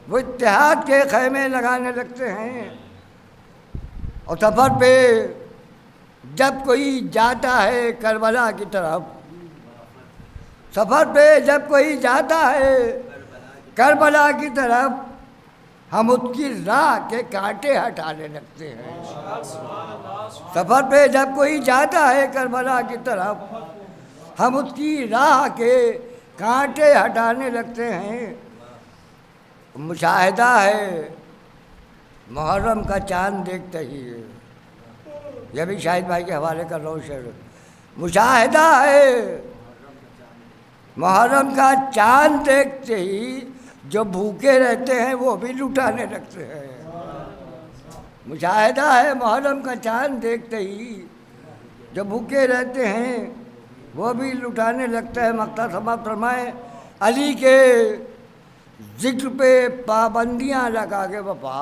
وہ اتحاد کے خیمے لگانے لگتے ہیں۔ اور سفر پہ جب کوئی جاتا ہے کربلا کی طرف، سفر پہ جب کوئی جاتا ہے کربلا کی طرف، ہم اس کی راہ کے کانٹے ہٹانے لگتے ہیں۔ سفر پہ جب کوئی جاتا ہے کربلا کی طرف، ہم اس کی راہ کے کانٹے ہٹانے لگتے ہیں۔ مشاہدہ ہے محرم کا چاند دیکھتے ہی، یہ بھی شاہد بھائی کے حوالے کر رہا ہوں شعر، مشاہدہ ہے محرم کا چاند دیکھتے ہی جو بھوکے رہتے ہیں وہ بھی لٹانے لگتے ہیں، مشاہدہ ہے محرم کا چاند دیکھتے ہی جو بھوکے رہتے ہیں وہ بھی لٹانے لگتا ہے۔ مقطع سماعت فرمائیں، علی کے ذکر پہ پابندیاں لگا کے وفا،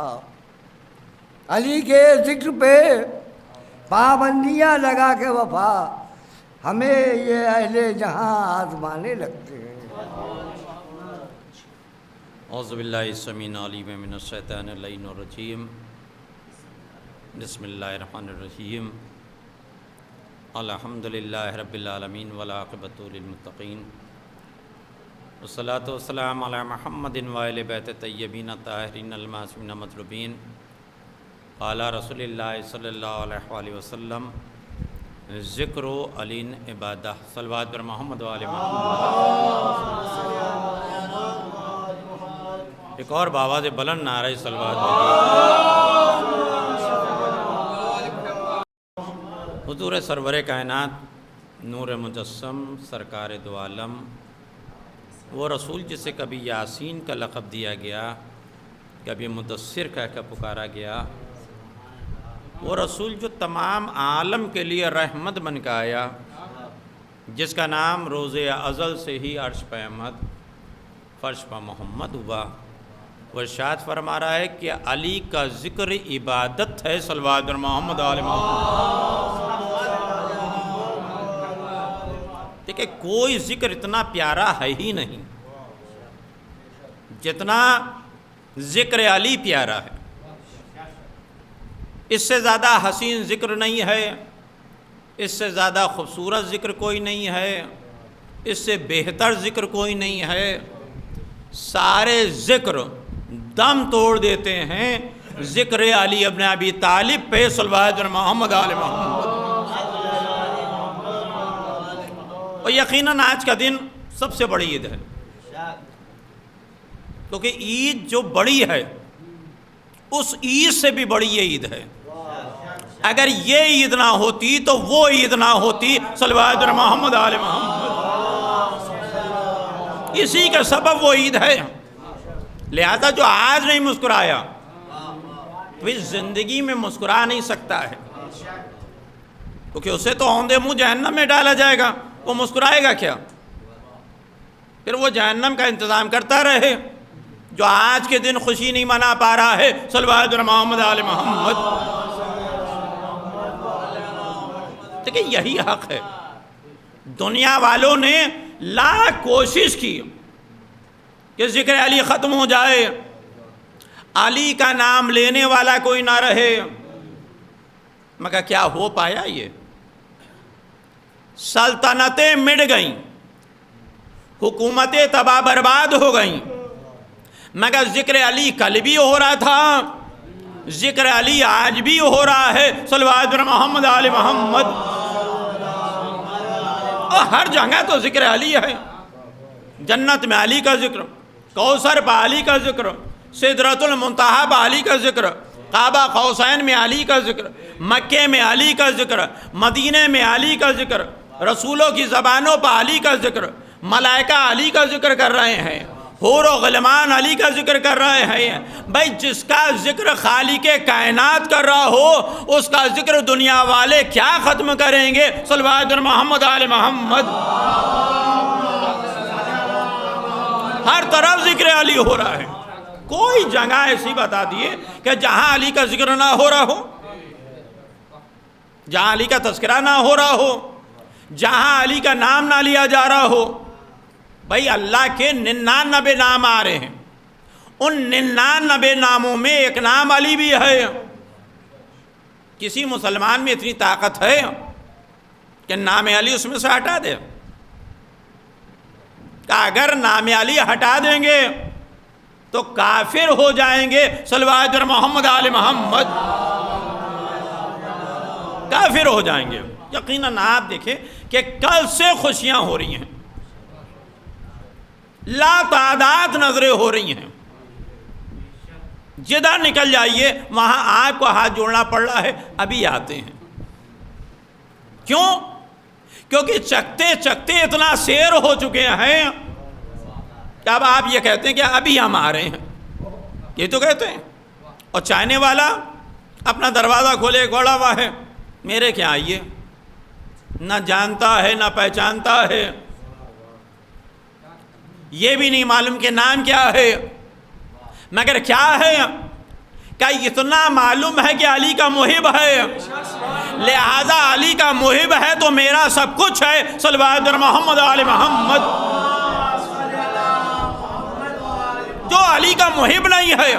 علی کے ذکر پہ پابندیاں لگا کے وفا، ہمیں یہ اہل جہاں آزمانے لگتے ہیں۔ اعوذ باللہ السمیع العلیم من الشیطان اللعین الرجیم، بسم اللہ الرحمن الرحیم، الحمدللہ رب العالمین والعاقبۃ للمتقین، والصلاۃ والسلام علی محمد وآل بیت الطیبین الطاہرین المعصومین المطلوبین، قال رسول اللہ صلی اللہ علیہ وآلہ وسلم، ذکر علی عبادہ، صلوات پر محمد وآل محمد۔ ایک اور بآواز بلند نعرہ صلوات حضور سرور کائنات، نور مجسم، سرکار دو عالم، وہ رسول جسے کبھی یاسین کا لقب دیا گیا، کبھی مدثر کہہ کر پکارا گیا، وہ رسول جو تمام عالم کے لیے رحمت بن کے آیا، جس کا نام روز ازل سے ہی عرش پہ احمد فرش پہ محمد ہوا، وہ ارشاد فرما رہا ہے کہ علی کا ذکر عبادت ہے، صلوات پر محمد آل محمد۔ دیکھیں کوئی ذکر اتنا پیارا ہے ہی نہیں جتنا ذکر علی پیارا ہے، اس سے زیادہ حسین ذکر نہیں ہے، اس سے زیادہ خوبصورت ذکر کوئی نہیں ہے، اس سے بہتر ذکر کوئی نہیں ہے، سارے ذکر دم توڑ دیتے ہیں ذکر علی ابن ابی طالب پہ، صلوات پر محمد آل محمد۔ اور یقیناً آج کا دن سب سے بڑی عید ہے، کیونکہ عید جو بڑی ہے اس عید سے بھی بڑی یہ عید ہے، اگر یہ عید نہ ہوتی تو وہ عید نہ ہوتی، صلوات پر محمد آل محمد۔ اسی کا سبب وہ عید ہے، لہذا جو آج نہیں مسکرایا وہ زندگی میں مسکرا نہیں سکتا ہے، کیونکہ اسے تو اوندے منہ جہنم میں ڈالا جائے گا، وہ مسکرائے گا کیا؟ پھر وہ جہنم کا انتظام کرتا رہے جو آج کے دن خوشی نہیں منا پا رہا ہے، صلوات پر محمد آل محمد۔ دیکھیں یہی حق ہے، دنیا والوں نے لاکھ کوشش کی کہ ذکر علی ختم ہو جائے، علی کا نام لینے والا کوئی نہ رہے، مگر کیا ہو پایا؟ یہ سلطنتیں مٹ گئیں، حکومتیں تباہ برباد ہو گئیں، مگر ذکر علی کل بھی ہو رہا تھا، ذکر علی آج بھی ہو رہا ہے، صلوات پر محمد آل محمد۔ اور ہر جگہ تو ذکر علی ہے، جنت میں علی کا ذکر، کوثر پہ علی کا ذکر، سدرۃ المنتہا پہ علی کا ذکر، کعبہ قوسین میں علی کا ذکر، مکے میں علی کا ذکر، مدینے میں علی کا ذکر، رسولوں کی زبانوں پہ علی کا ذکر، ملائکہ علی کا ذکر کر رہے ہیں، حور و غلمان علی کا ذکر کر رہے ہیں۔ بھائی جس کا ذکر خالق کائنات کر رہا ہو اس کا ذکر دنیا والے کیا ختم کریں گے، صلوات پر محمد آل محمد۔ ہر طرف ذکر علی ہو رہا ہے، کوئی جگہ ایسی بتا دیے کہ جہاں علی کا ذکر نہ ہو رہا ہو، جہاں علی کا تذکرہ نہ ہو رہا ہو، جہاں علی کا نام نہ لیا جا رہا ہو۔ بھائی اللہ کے 99 نام آ رہے ہیں، ان 99 ناموں میں ایک نام علی بھی ہے۔ کسی مسلمان میں اتنی طاقت ہے کہ نام علی اس میں سے ہٹا دے؟ کہ اگر نام علی ہٹا دیں گے تو کافر ہو جائیں گے، صلوات پر محمد آل محمد، کافر ہو جائیں گے۔ یقیناً آپ دیکھیں کہ کل سے خوشیاں ہو رہی ہیں، لا تعداد نظریں ہو رہی ہیں، جدھر نکل جائیے وہاں آپ کو ہاتھ جوڑنا پڑ رہا ہے، ابھی آتے ہیں۔ کیوں؟ کیونکہ چکتے چکتے اتنا سیر ہو چکے ہیں کہ اب آپ یہ کہتے ہیں کہ ابھی ہم آ رہے ہیں، یہ تو کہتے ہیں۔ اور چاہنے والا اپنا دروازہ کھولے گوڑا ہوا ہے، میرے کیا آئیے، نہ جانتا ہے نہ پہچانتا ہے، یہ بھی نہیں معلوم کہ نام کیا ہے، مگر کیا ہے کہ اتنا معلوم ہے کہ علی کا محب ہے، لہذا علی کا محب ہے تو میرا سب کچھ ہے۔ صلوات محمد آل محمد۔ جو علی کا محب نہیں ہے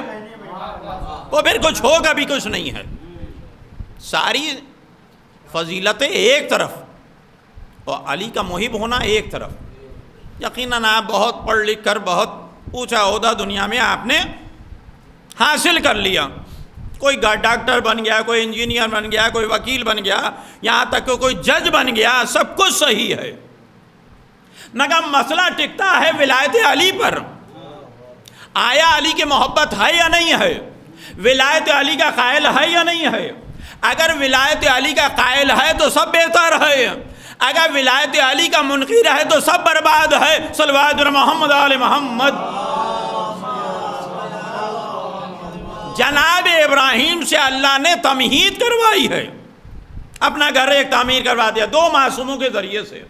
وہ پھر کچھ ہوگا بھی کچھ نہیں ہے۔ ساری فضیلتیں ایک طرف اور علی کا محب ہونا ایک طرف۔ یقیناً آپ بہت پڑھ لکھ کر بہت اونچا عہدہ دنیا میں آپ نے حاصل کر لیا، کوئی ڈاکٹر بن گیا، کوئی انجینئر بن گیا، کوئی وکیل بن گیا، یہاں تک کہ کوئی جج بن گیا، سب کچھ صحیح ہے، مگر مسئلہ ٹکتا ہے ولایت علی پر۔ آیا علی کی محبت ہے یا نہیں ہے؟ ولایت علی کا قائل ہے یا نہیں ہے؟ اگر ولایت علی کا قائل ہے تو سب بہتر ہے، اگر ولایت علی کا منکر ہے تو سب برباد ہے۔ صلوات محمد آل محمد۔ جناب ابراہیم سے اللہ نے تمہید کروائی ہے، اپنا گھر ایک تعمیر کروا دیا دو معصوموں کے ذریعے سے،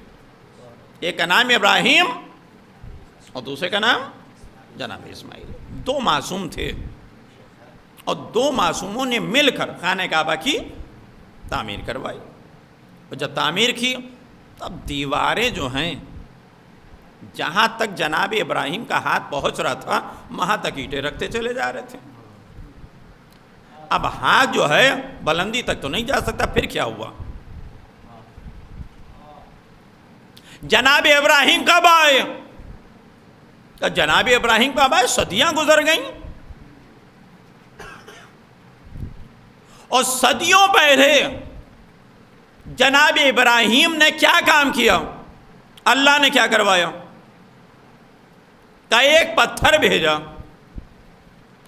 ایک کا نام ابراہیم اور دوسرے کا نام جناب اسماعیل۔ دو معصوم تھے اور دو معصوموں نے مل کر خانہ کعبہ کی تعمیر کروائی، اور جب تعمیر کی تب دیواریں جو ہیں جہاں تک جناب ابراہیم کا ہاتھ پہنچ رہا تھا وہاں تک اینٹیں رکھتے چلے جا رہے تھے۔ اب ہاتھ جو ہے بلندی تک تو نہیں جا سکتا، پھر کیا ہوا؟ جناب ابراہیم کب آئے؟ جناب ابراہیم کب آئے؟ صدیاں گزر گئیں، اور صدیوں پہلے جناب ابراہیم نے کیا کام کیا؟ اللہ نے کیا کروایا؟ کہ ایک پتھر بھیجا،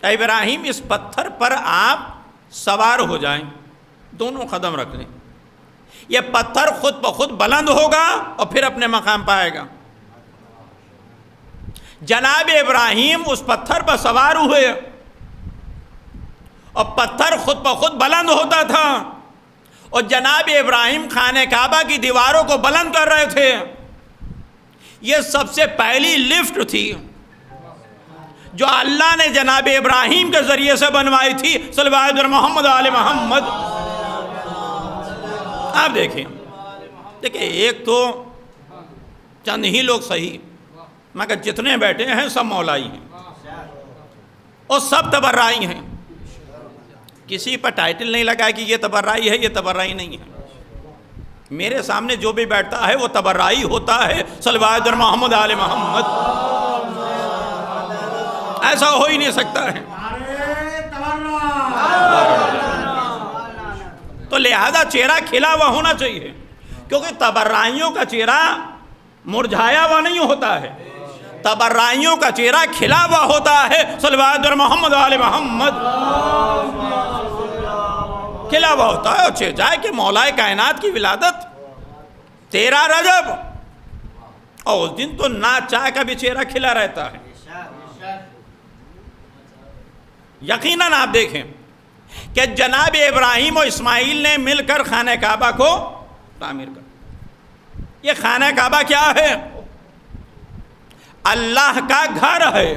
کہ ابراہیم اس پتھر پر آپ سوار ہو جائیں، دونوں قدم رکھ لیں، یہ پتھر خود بخود بلند ہوگا اور پھر اپنے مقام پائے گا۔ جناب ابراہیم اس پتھر پر سوار ہوئے اور پتھر خود بخود بلند ہوتا تھا، اور جناب ابراہیم خانہ کعبہ کی دیواروں کو بلند کر رہے تھے۔ یہ سب سے پہلی لفٹ تھی جو اللہ نے جناب ابراہیم کے ذریعے سے بنوائی تھی۔ صلوات محمد آل محمد۔ آپ دیکھیں ایک تو چند ہی لوگ صحیح، مگر جتنے بیٹھے ہیں سب مولائی ہیں اور سب تبرعی ہیں، کسی پر ٹائٹل نہیں لگا کہ یہ تبرعی ہے، یہ تبرعی نہیں ہے۔ میرے سامنے جو بھی بیٹھتا ہے وہ تبرعی ہوتا ہے۔ صلوات محمد آل محمد۔ ایسا ہو ہی نہیں سکتا ہے، تو لہذا چہرہ کھلا ہوا ہونا چاہیے، کیونکہ تبرعیوں کا چہرہ مرجھایا ہوا نہیں ہوتا ہے، تبرعیوں کا چہرہ کھلا ہوا ہوتا ہے۔ صلوات محمد آل محمد۔ کھلا ہوا ہوتا ہے، اور جائے کہ مولا کائنات کی ولادت 13 رجب، اور اس دن تو نہ چاہ کا بھی چہرہ کھلا رہتا ہے۔ یقیناً آپ دیکھیں کہ جناب ابراہیم و اسماعیل نے مل کر خانہ کعبہ کو تعمیر کر۔ یہ خانہ کعبہ کیا ہے؟ اللہ کا گھر ہے،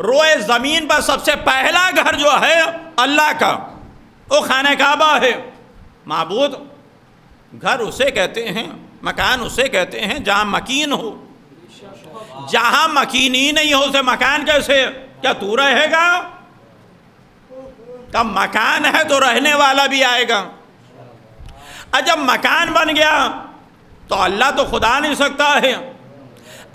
روئے زمین پر سب سے پہلا گھر جو ہے اللہ کا وہ خانہ کعبہ ہے۔ معبود گھر اسے کہتے ہیں، مکان اسے کہتے ہیں جہاں مکین ہو، جہاں مکین ہی نہیں ہو اسے مکان کیسے؟ کیا تو رہے گا؟ کہ مکان ہے تو رہنے والا بھی آئے گا۔ جب مکان بن گیا تو اللہ تو خدا نہیں سکتا ہے،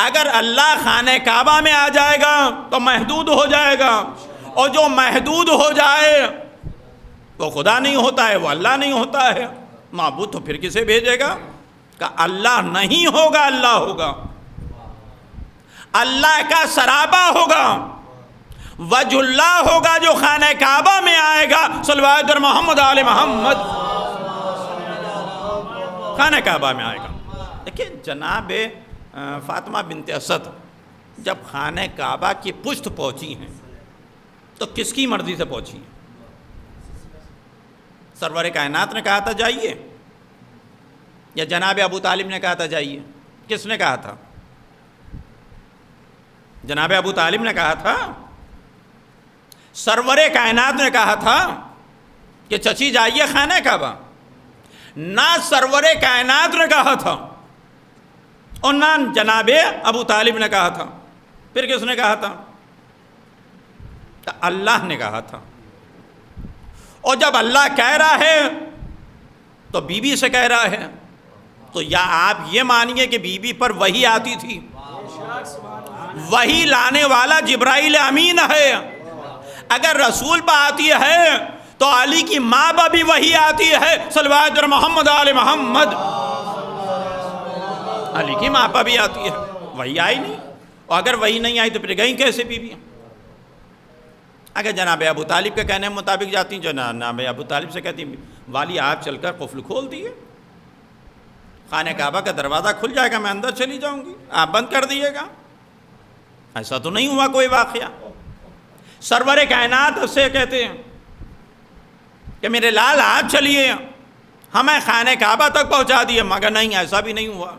اگر اللہ خانہ کعبہ میں آ جائے گا تو محدود ہو جائے گا، اور جو محدود ہو جائے وہ خدا نہیں ہوتا ہے، وہ اللہ نہیں ہوتا ہے۔ معبود تو پھر کسے بھیجے گا؟ کہ اللہ نہیں ہوگا، اللہ ہوگا، اللہ کا سرابہ ہوگا، وجہ اللہ ہوگا جو خانہ کعبہ میں آئے گا، صلوات در محمد آل محمد، خانہ کعبہ میں آئے گا۔ دیکھیں جناب فاطمہ بنت اسد جب خانہ کعبہ کی پشت پہنچی ہیں تو کس کی مرضی سے پہنچی ہیں؟ سرور کائنات نے کہا تھا جائیے، یا جناب ابو طالب نے کہا تھا جائیے؟ کس نے کہا تھا؟ جناب ابو طالب نے کہا تھا؟ سرور کائنات نے کہا تھا کہ چچی جائیے خانہ کعبہ؟ نہ سرور کائنات نے کہا تھا اور نہ جناب ابو طالب نے کہا تھا، پھر کس نے کہا تھا؟ اللہ نے کہا تھا۔ اور جب اللہ کہہ رہا ہے تو بی بی سے کہہ رہا ہے، تو یا آپ یہ مانیے کہ بی بی پر وحی آتی تھی، وحی لانے والا جبرائیل امین ہے، اگر رسول پہ آتی ہے تو علی کی ماں پہ بھی وحی آتی ہے، صلوات در محمد آل محمد، علی کی ماں پہ بھی آتی ہے، وحی آئی نہیں، اور اگر وحی نہیں آئی تو پھر گئیں کیسے بی بی؟ اگر جناب ابو طالب کے کہنے مطابق جاتی، جناب ابو طالب سے کہتی والی آپ چل کر قفل کھول دیے، خانہ کعبہ کا دروازہ کھل جائے گا، میں اندر چلی جاؤں گی، آپ بند کر دیے گا۔ ایسا تو نہیں ہوا کوئی واقعہ۔ سرور کائنات سے کہتے ہیں کہ میرے لال آپ چلیے، ہمیں خانہ کعبہ تک پہنچا دیے، مگر نہیں، ایسا بھی نہیں ہوا۔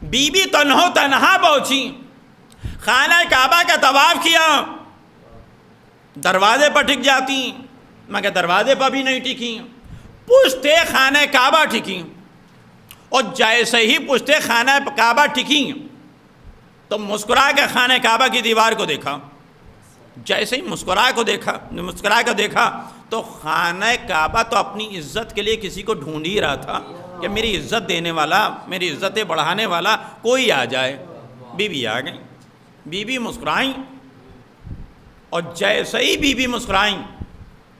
بی بی تنہا پہنچی، خانہ کعبہ کا طواف کیا، دروازے پر ٹک جاتی، مگر دروازے پر بھی نہیں ٹکی، پشتے خانہ کعبہ ٹکی، اور جیسے ہی پشتے خانہ کعبہ ٹکی تو مسکرا کے خانہ کعبہ کی دیوار کو دیکھا، جیسے ہی مسکرا کے دیکھا تو خانہ کعبہ تو اپنی عزت کے لیے کسی کو ڈھونڈ ہی رہا تھا کہ میری عزت دینے والا، میری عزتیں بڑھانے والا کوئی آ جائے۔ بی بی آ گئی، بی بی مسکرائیں، اور جیسے ہی بی بی مسکرائیں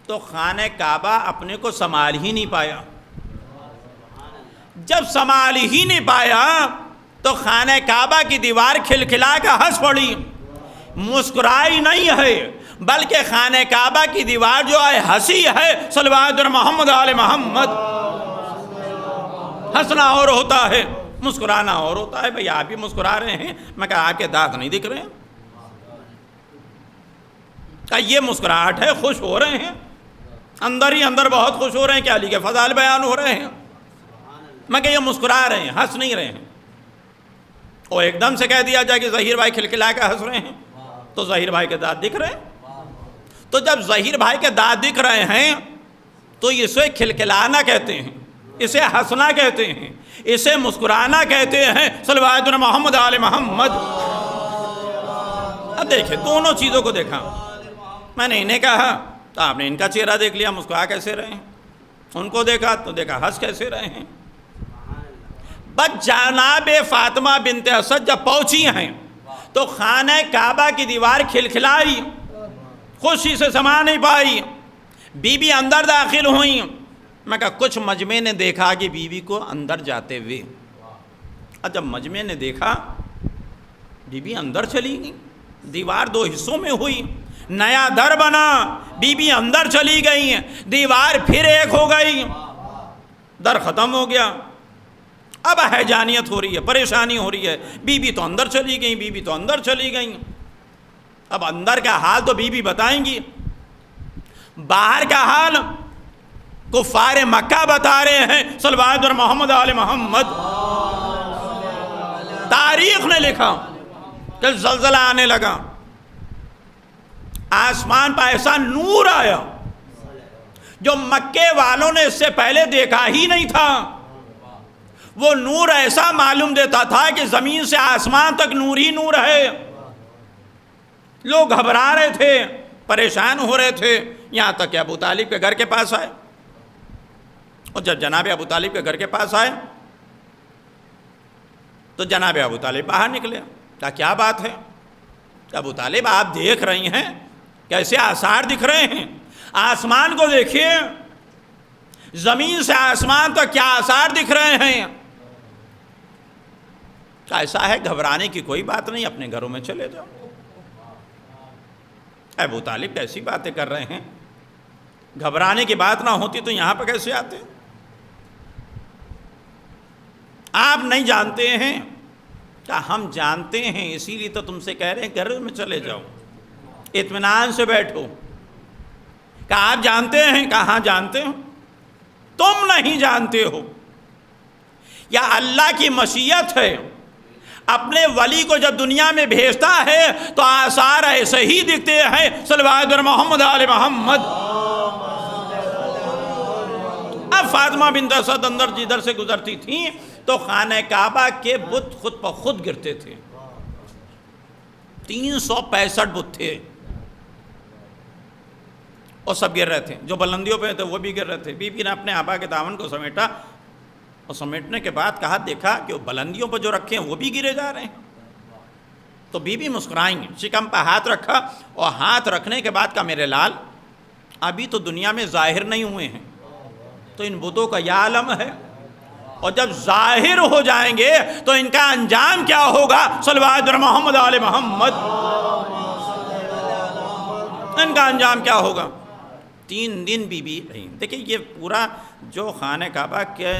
تو خانہ کعبہ اپنے کو سنبھال ہی نہیں پایا۔ جب سنبھال ہی نہیں پایا تو خانہ کعبہ کی دیوار کھلکھلا کے ہنس پڑی، مسکرائی نہیں ہے بلکہ خانہ کعبہ کی دیوار جو ہے ہنسی ہے، صلوات در محمد آل محمد۔ ہنسنا اور ہوتا ہے، مسکرانا اور ہوتا ہے۔ بھئی آپ بھی مسکرا رہے ہیں، میں کہا آپ کے دانت نہیں دکھ رہے ہیں؟ کہا یہ مسکراہٹ ہے، خوش ہو رہے ہیں، اندر ہی اندر بہت خوش ہو رہے ہیں کہ علی کے فضائل بیان ہو رہے ہیں، میں کہ یہ مسکرا رہے ہیں، ہنس نہیں رہے ہیں۔ اور ایک دم سے کہہ دیا جائے کہ ظہیر بھائی کھلکھلا کے ہنس رہے ہیں، تو ظہیر بھائی کے دانت دکھ رہے ہیں۔ تو جب ظہیر بھائی کے دانت دکھ رہے ہیں تو اسے کھلکھلانا کہتے ہیں، اسے ہنسنا کہتے ہیں، اسے مسکرانا کہتے ہیں، صلوات در محمد آل محمد۔ اب دیکھیں دونوں چیزوں کو دیکھا، میں نے انہیں کہا تو آپ نے ان کا چہرہ دیکھ لیا، مسکرا کیسے رہے ہیں، ان کو دیکھا تو دیکھا ہنس کیسے رہے ہیں۔ بس جناب فاطمہ بنت اسد جب پہنچی ہیں تو خانہ کعبہ کی دیوار کھلکھلائی، خوشی سے سما نہیں پائی، بی بی اندر داخل ہوئیں۔ میں کہا کچھ مجمع نے دیکھا کہ بی بی کو اندر جاتے ہوئے، اور جب مجمع نے دیکھا بی بی اندر چلی گئی، دیوار دو حصوں میں ہوئی، نیا در بنا، بی بی اندر چلی گئی، دیوار پھر ایک ہو گئی، در ختم ہو گیا۔ اب ہیجانیت ہو رہی ہے، پریشانی ہو رہی ہے، بی بی تو اندر چلی گئی، بی بی تو اندر چلی گئی۔ اب اندر کا حال تو بی بی بتائیں گی، باہر کا حال کفار مکہ بتا رہے ہیں، صلوات در محمد آل محمد۔ تاریخ نے لکھا کہ زلزلہ آنے لگا، آسمان پر ایسا نور آیا جو مکے والوں نے اس سے پہلے دیکھا ہی نہیں تھا۔ وہ نور ایسا معلوم دیتا تھا کہ زمین سے آسمان تک نور ہی نور ہے۔ لوگ گھبرا رہے تھے، پریشان ہو رہے تھے، یہاں تک کہ ابو طالب کے گھر کے پاس آئے۔ اور جب جناب ابو طالب کے گھر کے پاس آئے تو جناب ابو طالب باہر نکلے، کہا کیا بات ہے؟ ابو طالب آپ دیکھ رہی ہیں کیسے آثار دکھ رہے ہیں، آسمان کو دیکھیے، زمین سے آسمان تک کیا آثار دکھ رہے ہیں۔ ایسا ہے گھبرانے کی کوئی بات نہیں، اپنے گھروں میں چلے جاؤ۔ ابو طالب کیسی باتیں کر رہے ہیں؟ گھبرانے کی بات نہ ہوتی تو یہاں پہ کیسے آتے؟ آپ نہیں جانتے ہیں؟ کہا ہم جانتے ہیں، اسی لیے تو تم سے کہہ رہے ہیں گھر میں چلے جاؤ، اطمینان سے بیٹھو۔ کہا آپ جانتے ہیں؟ کہا ہاں جانتے ہو۔ تم نہیں جانتے ہو، یا اللہ کی مشیت ہے، اپنے ولی کو جب دنیا میں بھیجتا ہے تو آثار ایسے ہی دکھتے ہیں۔ صلوات محمد آل محمد۔ اب فاطمہ بنت اسد اندر جدھر سے گزرتی تھیں تو خانہ کعبہ کے بت خود بخود گرتے تھے۔ 365 بت تھے اور سب گر رہے تھے، جو بلندیوں پہ تھے وہ بھی گر رہے تھے۔ بی بی نے اپنے آبا کے دامن کو سمیٹا اور سمیٹنے کے بعد کہا دیکھا کہ وہ بلندیوں پر جو رکھے ہیں وہ بھی گرے جا رہے ہیں۔ تو بی بی مسکرائیں گے، شکم پہ ہاتھ رکھا اور ہاتھ رکھنے کے بعد کہا میرے لال ابھی تو دنیا میں ظاہر نہیں ہوئے ہیں، تو ان بتوں کا یہ عالم ہے، اور جب ظاہر ہو جائیں گے تو ان کا انجام کیا ہوگا؟ صلوات محمد آل محمد۔ ان کا انجام کیا ہوگا؟ 3 دن بی بی رہی۔ دیکھیں یہ پورا جو خانہ کعبہ کے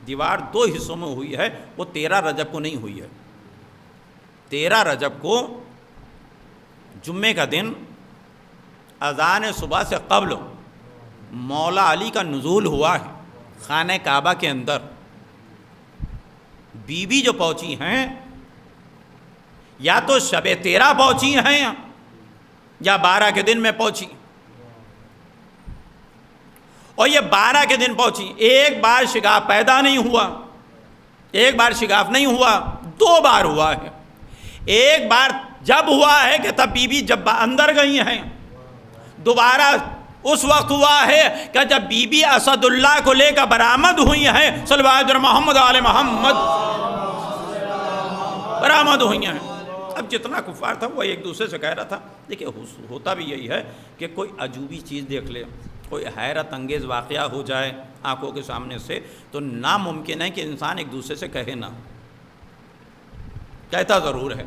دیوار 2 حصوں میں ہوئی ہے وہ 13 رجب کو نہیں ہوئی ہے۔ 13 رجب کو جمعے کا دن اذان صبح سے قبل مولا علی کا نزول ہوا ہے خانہ کعبہ کے اندر۔ بی بی جو پہنچی ہیں یا تو شب 13 پہنچی ہیں یا 12 کے دن میں پہنچی، اور یہ 12 کے دن پہنچی۔ ایک بار شگاف پیدا نہیں ہوا، ایک بار شگاف نہیں ہوا، 2 بار ہوا ہے۔ ایک بار جب ہوا ہے کہ تب بی بی جب اندر گئی ہیں، دوبارہ اس وقت ہوا ہے کہ جب بی بی اسد اللہ کو لے کر برآمد ہوئی ہیں۔ صلوات محمد آل محمد۔ برآمد ہوئی ہیں۔ اب جتنا کفار تھا وہ ایک دوسرے سے کہہ رہا تھا، دیکھیں ہوتا بھی یہی ہے کہ کوئی عجوبی چیز دیکھ لے، کوئی حیرت انگیز واقعہ ہو جائے آنکھوں کے سامنے سے، تو ناممکن ہے کہ انسان ایک دوسرے سے کہے نہ، کہتا ضرور ہے۔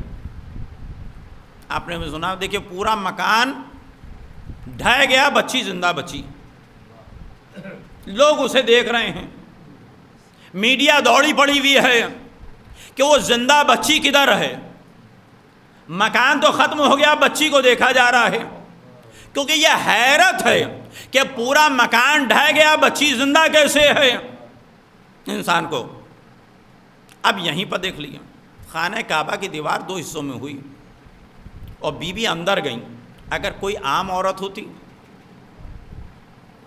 آپ نے بھی سنا، دیکھیں پورا مکان ڈھہ گیا، بچی زندہ بچی، لوگ اسے دیکھ رہے ہیں، میڈیا دوڑی پڑی ہوئی ہے کہ وہ زندہ بچی کدھر ہے۔ مکان تو ختم ہو گیا، بچی کو دیکھا جا رہا ہے، کیونکہ یہ حیرت ہے کہ پورا مکان ڈھہ گیا، بچی زندہ کیسے ہے انسان کو۔ اب یہیں پر دیکھ لیا، خانہ کعبہ کی دیوار 2 حصوں میں ہوئی اور بی بی اندر گئیں۔ اگر کوئی عام عورت ہوتی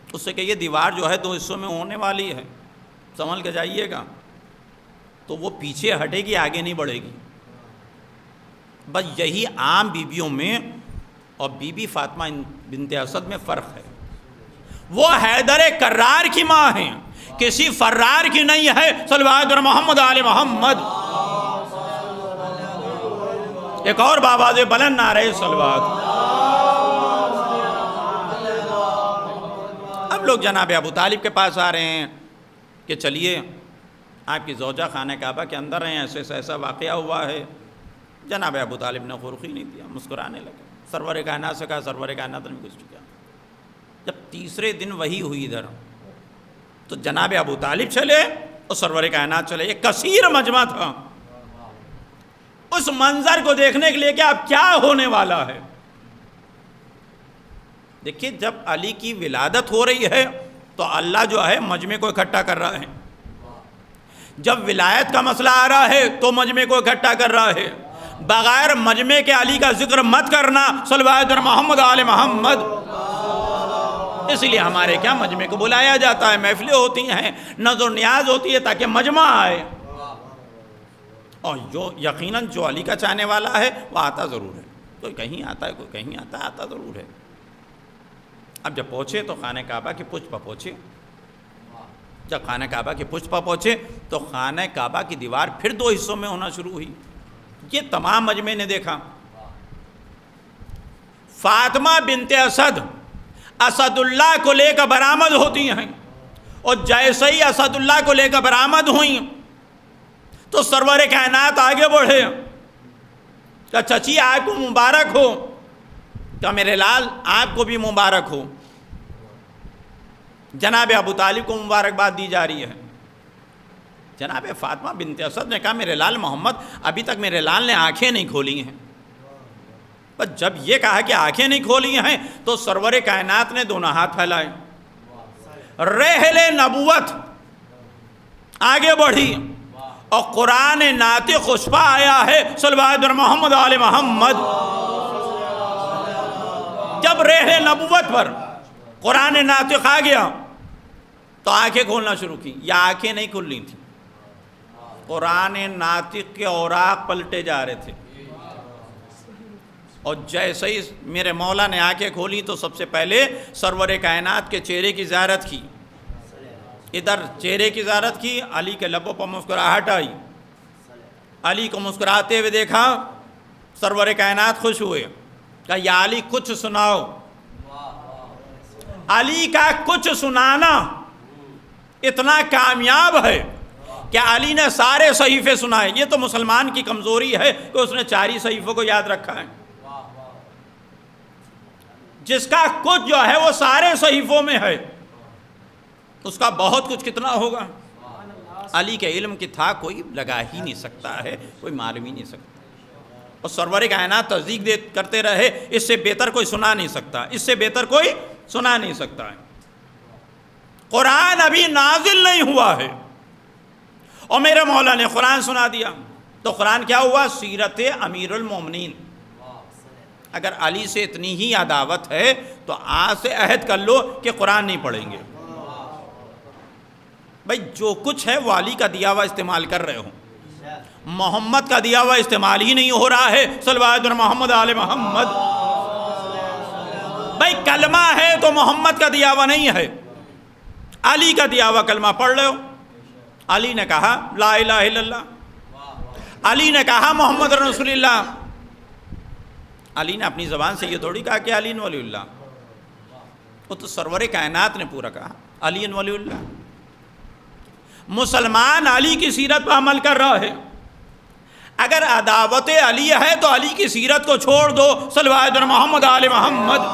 اس سے کہ یہ دیوار جو ہے 2 حصوں میں ہونے والی ہے، سنبھل کے جائیے گا، تو وہ پیچھے ہٹے گی، آگے نہیں بڑھے گی۔ بس یہی عام بیویوں میں اور بی بی فاطمہ بنت اسد میں فرق ہے۔ وہ حیدر کرار کی ماں ہیں، کسی فرار کی نہیں ہے۔ صلوات محمد آل محمد۔ ایک اور بآواز بلند نعرہ صلوات۔ اب لوگ جناب ابو طالب کے پاس آ رہے ہیں کہ چلیے آپ کی زوجہ خانہ کعبہ کے اندر ہیں، ایسے ایسا واقعہ ہوا ہے۔ جناب ابو طالب نے خرخی نہیں دیا، مسکرانے لگے۔ سرور کائنات سے کہا، سرور کائنات نے کچھ کیا۔ جب تیسرے دن وہی ہوئی ادھر تو جناب ابو طالب چلے اور سرور کائنات چلے۔ ایک کثیر مجمع تھا، اس منظر کو دیکھنے کے لیے کہ اب کیا ہونے والا ہے۔ دیکھیے جب علی کی ولادت ہو رہی ہے تو اللہ جو ہے مجمع کو اکٹھا کر رہا ہے، جب ولایت کا مسئلہ آ رہا ہے تو مجمع کو اکٹھا کر رہا ہے۔ بغیر مجمع کے علی کا ذکر مت کرنا۔ صلوات محمد آل محمد۔ اس لیے ہمارے کیا مجمع کو بلایا جاتا ہے، محفلیں ہوتی ہیں، نظر نیاز ہوتی ہے تاکہ مجمع آئے، اور جو یقیناً جو علی کا چاہنے والا ہے وہ آتا ضرور ہے۔ کوئی کہیں آتا ہے، کوئی کہیں آتا ہے، آتا ضرور ہے۔ اب جب پہنچے تو خانہ کعبہ کی پشت پر پہنچے۔ جب خانہ کعبہ کی پشت پر پہنچے تو خانہ کعبہ کی دیوار پھر 2 حصوں میں ہونا شروع ہوئی۔ یہ تمام مجمع نے دیکھا۔ فاطمہ بنت اسد اسد اللہ کو لے کر برآمد ہوتی ہیں، اور جیسے ہی اسد اللہ کو لے کر برآمد ہوئیں تو سرور کائنات آگے بڑھے کہ چچی آپ کو مبارک ہو، کہ میرے لال آپ کو بھی مبارک ہو. جناب ابو طالب کو مبارکباد دی جا رہی ہے. جناب فاطمہ بنت اسد نے کہا میرے لال محمد ابھی تک میرے لال نے آنکھیں نہیں کھولی ہیں. پر جب یہ کہا کہ آنکھیں نہیں کھولی ہیں تو سرور کائنات نے دونوں ہاتھ پھیلائے. رحل نبوت آگے بڑھی اور قرآن ناطق خوشبا آیا ہے صلوات محمد آل محمد. جب رحل نبوت پر قرآن ناطق آ گیا تو آنکھیں کھولنا شروع کی. یا آنکھیں نہیں کھل رہی تھیں, قرآن ناطق کے اوراق پلٹے جا رہے تھے. اور جیسے ہی میرے مولا نے آنکھیں کھولی تو سب سے پہلے سرور کائنات کے چہرے کی زیارت کی. ادھر چہرے کی زیارت کی, علی کے لبوں پر مسکراہٹ آئی. علی کو مسکراتے ہوئے دیکھا, سرور کائنات خوش ہوئے, کہا یا علی کچھ سناؤ. علی کا کچھ سنانا اتنا کامیاب ہے کہ علی نے سارے صحیفے سنائے. یہ تو مسلمان کی کمزوری ہے کہ اس نے 4 ہی صحیفوں کو یاد رکھا ہے. جس کا کچھ جو ہے وہ سارے صحیفوں میں ہے, اس کا بہت کچھ کتنا ہوگا. علی کے علم کی تھا کوئی لگا ہی نہیں سکتا ہے, کوئی معلوم ہی نہیں سکتا. اور سرور کائنات تصدیق کرتے رہے اس سے بہتر کوئی سنا نہیں سکتا, اس سے بہتر کوئی سنا نہیں سکتا ہے. قرآن ابھی نازل نہیں ہوا ہے اور میرے مولا نے قرآن سنا دیا. تو قرآن کیا ہوا؟ سیرت امیر المومنین. اگر علی سے اتنی ہی عداوت ہے تو آج سے عہد کر لو کہ قرآن نہیں پڑھیں گے. بھائی جو کچھ ہے وہ علی کا دیا ہوا استعمال کر رہے ہو, محمد کا دیا ہوا استعمال ہی نہیں ہو رہا ہے. صلوات محمد آل محمد. بھائی کلمہ ہے تو محمد کا دیا ہوا نہیں ہے, علی کا دیا ہوا کلمہ پڑھ لو. علی نے کہا لا الہ الا اللہ, علی نے کہا محمد رسول اللہ. علی نے اپنی زبان سے یہ تھوڑی کہا کہ علی ولی اللہ, وہ تو سرور کائنات نے پورا کہا علی ولی اللہ. مسلمان علی کی سیرت پر عمل کر رہا ہے. اگر عداوت علی ہے تو علی کی سیرت کو چھوڑ دو. صلوات محمد آل محمد.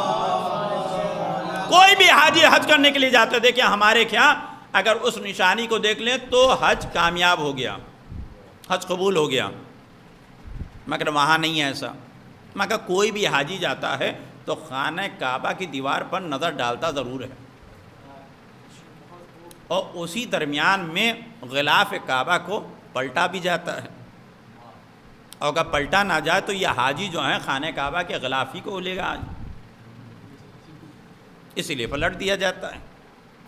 کوئی بھی حاجی حج کرنے کے لیے جاتا ہے, دیکھیں ہمارے کیا اگر اس نشانی کو دیکھ لیں تو حج کامیاب ہو گیا, حج قبول ہو گیا. مگر وہاں نہیں ہے ایسا. مگر کوئی بھی حاجی جاتا ہے تو خانہ کعبہ کی دیوار پر نظر ڈالتا ضرور ہے, اور اسی درمیان میں غلاف کعبہ کو پلٹا بھی جاتا ہے. اور اگر پلٹا نہ جائے تو یہ حاجی جو ہیں خانہ کعبہ کے غلاف ہی کو لے گا آج, اسی لیے پلٹ دیا جاتا ہے,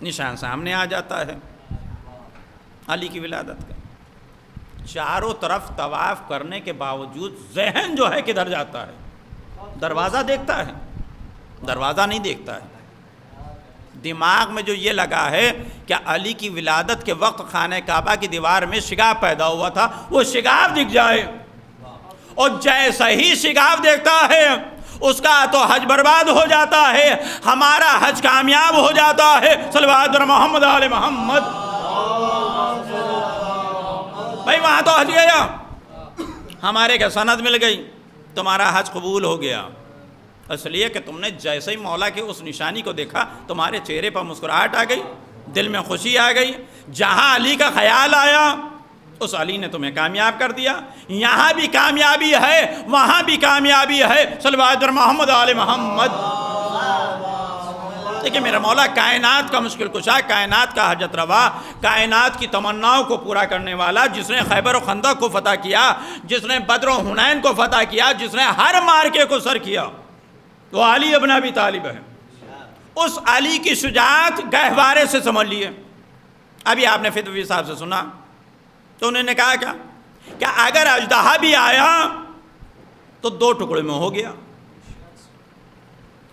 نشان سامنے آ جاتا ہے علی کی ولادت کا. چاروں طرف طواف کرنے کے باوجود ذہن جو ہے کدھر جاتا ہے؟ دروازہ دیکھتا ہے, دروازہ نہیں دیکھتا ہے. دماغ میں جو یہ لگا ہے کہ علی کی ولادت کے وقت خانہ کعبہ کی دیوار میں شگاف پیدا ہوا تھا, وہ شگاف دکھ جائے, اور جیسا ہی شگاف دیکھتا ہے اس کا تو حج برباد ہو جاتا ہے, ہمارا حج کامیاب ہو جاتا ہے. صلوات محمد آل محمد. بھائی وہاں تو حج گیا, ہمارے کا سند مل گئی, تمہارا حج قبول ہو گیا. اس لیے کہ تم نے جیسے ہی مولا کی اس نشانی کو دیکھا تمہارے چہرے پر مسکراہٹ آ گئی, دل میں خوشی آ گئی. جہاں علی کا خیال آیا اس علی نے تمہیں کامیاب کر دیا. یہاں بھی کامیابی ہے, وہاں بھی کامیابی ہے. صلوات محمد آل محمد. دیکھیں میرا مولا کائنات کا مشکل کشا, کائنات کا حاجت روا, کائنات کی تمناؤں کو پورا کرنے والا, جس نے خیبر و خندق کو فتح کیا, جس نے بدر و حنین کو فتح کیا, جس نے ہر مارکے کو سر کیا, وہ علی ابن ابی طالب ہے. اس علی کی شجاعت گہوارے سے سمجھ لیے. ابھی آپ نے فتوی صاحب سے سنا تو انہوں نے کہا کیا کہ اگر اژدہا بھی آیا تو 2 ٹکڑے میں ہو گیا.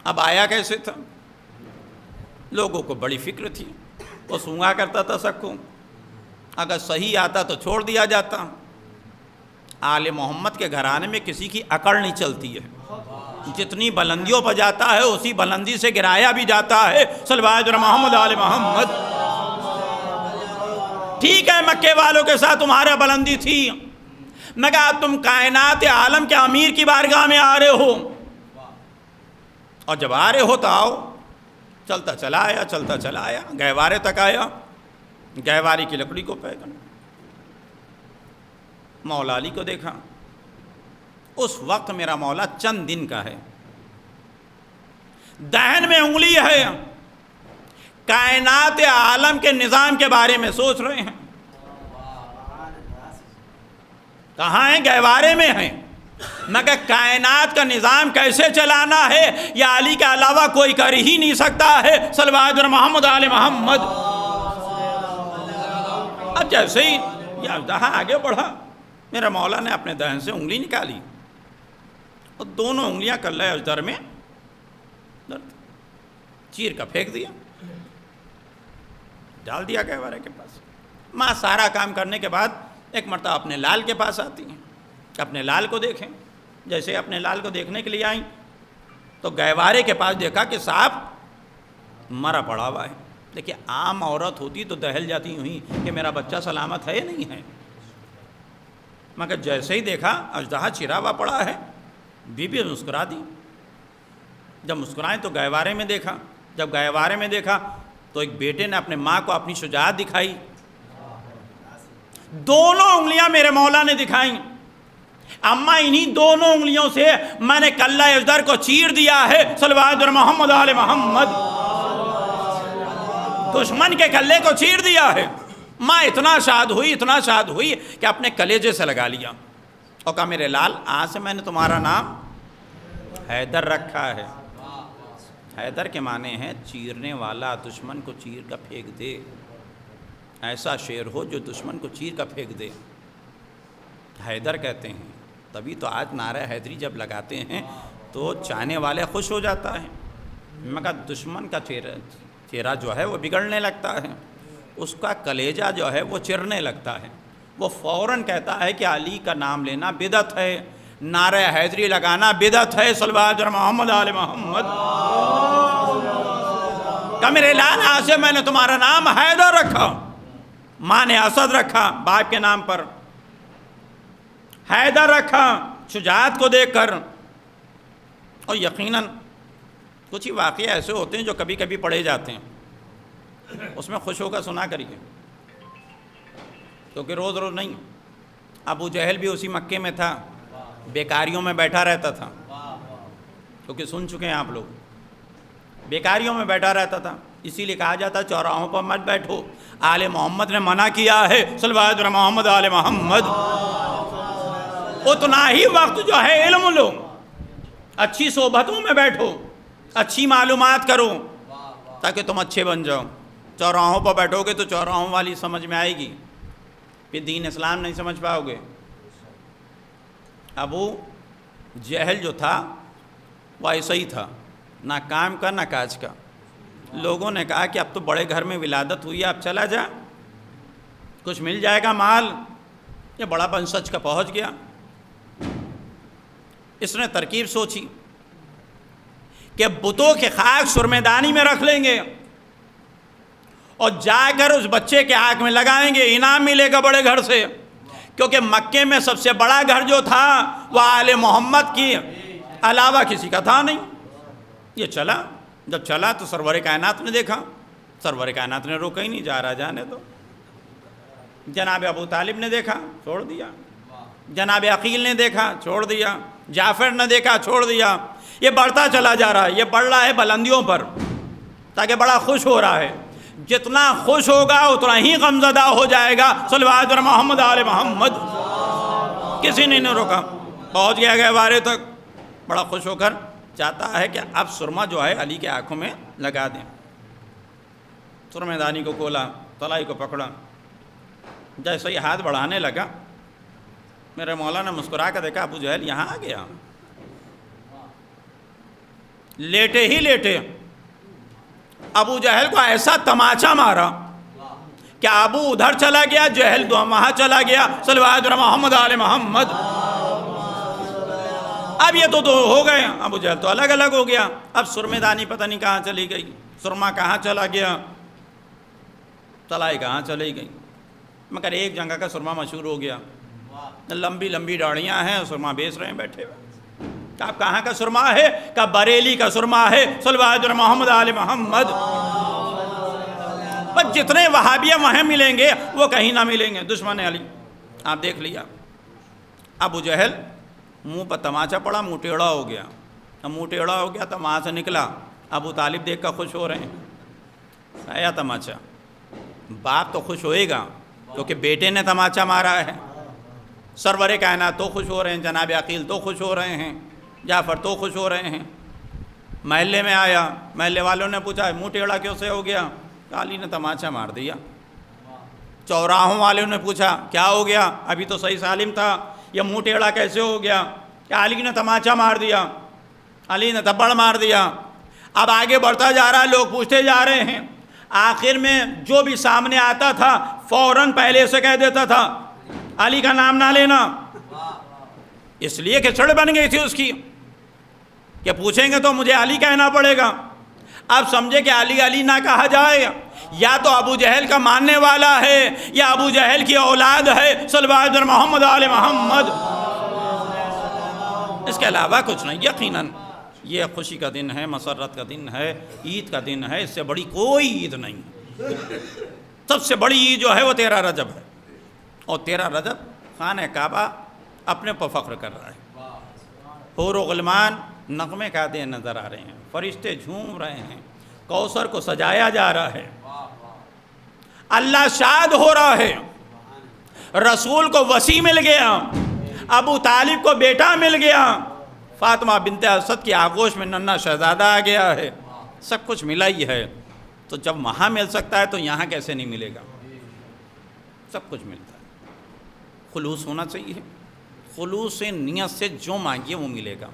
اب آیا کیسے تھا؟ لوگوں کو بڑی فکر تھی, وہ سونگا کرتا تھا سب کو, اگر صحیح آتا تو چھوڑ دیا جاتا. آل محمد کے گھرانے میں کسی کی اکڑ نہیں چلتی ہے, جتنی بلندیوں پر جاتا ہے اسی بلندی سے گرایا بھی جاتا ہے. صلوات محمد آل محمد. ٹھیک ہے مکے والوں کے ساتھ تمہارا بلندی تھی, مگر تم کائنات عالم کے امیر کی بارگاہ میں آ رہے ہو, اور جب آ رہے ہو تو آؤ. چلتا چلا آیا گہوارے تک آیا. گہوارے کی لکڑی کو پھینکا. مولا علی کو دیکھا. اس وقت میرا مولا چند دن کا ہے. دہن میں انگلی ہے. کائنات عالم کے نظام کے بارے میں سوچ رہے ہیں. کہاں ہیں؟ گہوارے میں ہیں. مگر کائنات کا نظام کیسے چلانا ہے یہ علی کے علاوہ کوئی کر ہی نہیں سکتا ہے. صلوات محمد آل محمد. اب جیسے ہی یہ اژدہا آگے بڑھا میرا مولا نے اپنے دہن سے انگلی نکالی اور دونوں انگلیاں کلہ اژدر میں چیر کا پھینک دیا. ڈال دیا گہوارے کے پاس. ماں سارا کام کرنے کے بعد ایک مرتبہ اپنے لال کے پاس آتی ہیں. اپنے لال کو دیکھیں. جیسے اپنے لال کو دیکھنے کے لیے آئیں تو گہوارے کے پاس دیکھا کہ سانپ مرا پڑا ہوا ہے. دیکھیے عام عورت ہوتی تو دہل جاتی ہوئی کہ میرا بچہ سلامت ہے یا نہیں ہے. مگر جیسے ہی دیکھا اژدہا چرا ہوا پڑا ہے بی بی مسکرا دی. جب مسکرائیں تو گہوارے میں دیکھا. جب گہوارے میں دیکھا تو ایک بیٹے نے اپنے ماں کو اپنی شجاعت دکھائی. دونوں انگلیاں میرے مولا نے دکھائیں. اماں انہی دونوں انگلیوں سے میں نے کلہ اژدر کو چیر دیا ہے. صلوات محمد آل محمد. دشمن کے کلے کو چیر دیا ہے. ماں اتنا شاد ہوئی کہ اپنے کلیجے سے لگا لیا اور کہا میرے لال آج سے میں نے تمہارا نام حیدر رکھا ہے. حیدر کے معنی ہے چیرنے والا. دشمن کو چیر کا پھینک دے. ایسا شیر ہو جو دشمن کو چیر کا پھینک دے. حیدر کہتے ہیں. تبھی تو آج نعرہ حیدری جب لگاتے ہیں تو چاہنے والے خوش ہو جاتا ہے. مگر دشمن کا چہرہ جو ہے وہ بگڑنے لگتا ہے. اس کا کلیجہ جو ہے وہ چرنے لگتا ہے. وہ فوراً کہتا ہے کہ علی کا نام لینا بدعت ہے. نعرہ حیدری لگانا بدعت ہے. صلوات محمد آل محمد. کہ میرے لال آج سے میں نے تمہارا نام حیدر رکھا. ماں نے اسد رکھا باپ کے نام پر. حیدر رکھا شجاعت کو دیکھ کر. اور یقیناً کچھ ہی واقعے ایسے ہوتے ہیں جو کبھی کبھی پڑھے جاتے ہیں. اس میں خوش ہو کر سنا کریے کیونکہ روز روز نہیں. ابو جہل بھی اسی مکے میں تھا. بیکاریوں میں بیٹھا رہتا تھا. کیونکہ سن چکے ہیں آپ لوگ. بیکاریوں میں بیٹھا رہتا تھا. اسی لیے کہا جاتا چوراہوں پر مت بیٹھو. آل محمد نے منع کیا ہے. صلوات محمد آل محمد. اتنا ہی وقت جو ہے علم لو. اچھی صحبتوں میں بیٹھو. اچھی معلومات کرو تاکہ تم اچھے بن جاؤ. چوراہوں پر بیٹھو گے تو چوراہوں والی سمجھ میں آئے گی. پھر دین اسلام نہیں سمجھ پاؤ گے. ابو جہل جو تھا وہ ایسا ہی تھا. نہ کام کا نہ کاج کا. لوگوں نے کہا کہ اب تو بڑے گھر میں ولادت ہوئی ہے اب چلا جا کچھ مل جائے گا مال. یہ بڑا بن سچ کا پہنچ گیا. اس نے ترکیب سوچی کہ بتوں کے خاک سرمےدانی میں رکھ لیں گے اور جا کر اس بچے کے آنکھ میں لگائیں گے. انعام ملے گا بڑے گھر سے. کیونکہ مکے میں سب سے بڑا گھر جو تھا وہ آل محمد کی علاوہ کسی کا تھا نہیں. یہ چلا. جب چلا تو سرور کائنات نے دیکھا. سرور کائنات نے روکا ہی نہیں. جا رہا جانے دو. جناب ابو طالب نے دیکھا چھوڑ دیا. جناب عقیل نے دیکھا چھوڑ دیا. جعفر نے دیکھا چھوڑ دیا. یہ بڑھتا چلا جا رہا ہے. یہ بڑھ رہا ہے بلندیوں پر تاکہ بڑا خوش ہو رہا ہے. جتنا خوش ہوگا اتنا ہی غمزدہ ہو جائے گا. صلوات محمد آل محمد. کسی نے نہیں روکا. پہنچ گیا گہوارے تک. بڑا خوش ہو کر چاہتا ہے کہ اب سرما جو ہے علی کے آنکھوں میں لگا دیں. سرمے دانی کو کھولا. تلائی کو پکڑا. جیسے ہی ہاتھ بڑھانے لگا میرے مولا نے مسکرا کر دیکھا ابو جہل یہاں آ گیا. لیٹے ہی لیٹے ابو جہل کو ایسا تماچا مارا کہ ابو ادھر چلا گیا جہل وہاں چلا گیا. صلوات محمد آل محمد. اب یہ تو ہو گئے. ابو جہل تو الگ الگ ہو گیا. اب سرمے دانی پتہ نہیں کہاں چلی گئی. سرما کہاں چلا گیا. تلائی کہاں چلی گئی. مگر ایک جگہ کا سرما مشہور ہو گیا. لمبی لمبی ڈاڑیاں ہیں سرما بیچ رہے ہیں بیٹھے ہوئے. کہ آپ کہاں کا سرما ہے؟ کہ بریلی کا سرما ہے، صلی اللہ علیہ محمد آل محمد۔ بس جتنے وہابیہ وہاں ملیں گے وہ کہیں نہ ملیں گے، دشمن علی۔ آپ دیکھ لیا ابو جہل منہ پر تماچا پڑا، منہ ٹیڑھا ہو گیا، اب منہ ٹیڑھا ہو گیا تو وہاں سے نکلا، ابو طالب دیکھ کر خوش ہو رہے ہیں، آیا تماچا، باپ تو خوش ہوئے گا کیونکہ بیٹے نے تماچا مارا ہے، سرور کائنات تو خوش ہو رہے ہیں، جناب عقیل تو خوش ہو رہے ہیں، جعفر تو خوش ہو رہے ہیں۔ محلے میں آیا، محلے والوں نے پوچھا منہ ٹیڑھا کیوں سے ہو گیا؟ علی نے تماچا مار دیا۔ چوراہوں والوں نے پوچھا کیا ہو گیا؟ ابھی تو صحیح سالم تھا، یہ منہ ٹیڑھا کیسے ہو گیا؟ کہ علی نے تماچا مار دیا، علی نے تھپڑ مار دیا۔ اب آگے بڑھتا جا رہا ہے، لوگ پوچھتے جا رہے ہیں، آخر میں جو بھی سامنے آتا تھا فوراً پہلے سے کہہ دیتا تھا علی کا نام نہ لینا، اس لیے کہ چڑ بن گئی تھی اس کی کہ پوچھیں گے تو مجھے علی کہنا پڑے گا۔ اب سمجھے کہ علی علی نہ کہا جائے، یا تو ابو جہل کا ماننے والا ہے یا ابو جہل کی اولاد ہے، صلی اللہ علیہ محمد آل محمد، اس کے علاوہ کچھ نہیں۔ یقیناً یہ خوشی کا دن ہے، مسرت کا دن ہے، عید کا دن ہے، اس سے بڑی کوئی عید نہیں۔ سب سے بڑی عید جو ہے وہ 13 رجب ہے، اور 13 رجب خانہ کعبہ اپنے پر فخر کر رہا ہے، حور و غلمان نغمے گاتے نظر آ رہے ہیں، فرشتے جھوم رہے ہیں، کوثر کو سجایا جا رہا ہے، اللہ شاد ہو رہا ہے، رسول کو وصی مل گیا، ابو طالب کو بیٹا مل گیا، فاطمہ بنت اسد کی آغوش میں ننھا شہزادہ آ گیا ہے، سب کچھ ملا ہی ہے، تو جب وہاں مل سکتا ہے تو یہاں کیسے نہیں ملے گا؟ سب کچھ ملتا ہے، خلوص ہونا چاہیے، خلوص سے نیت سے جو مانگیے وہ ملے گا۔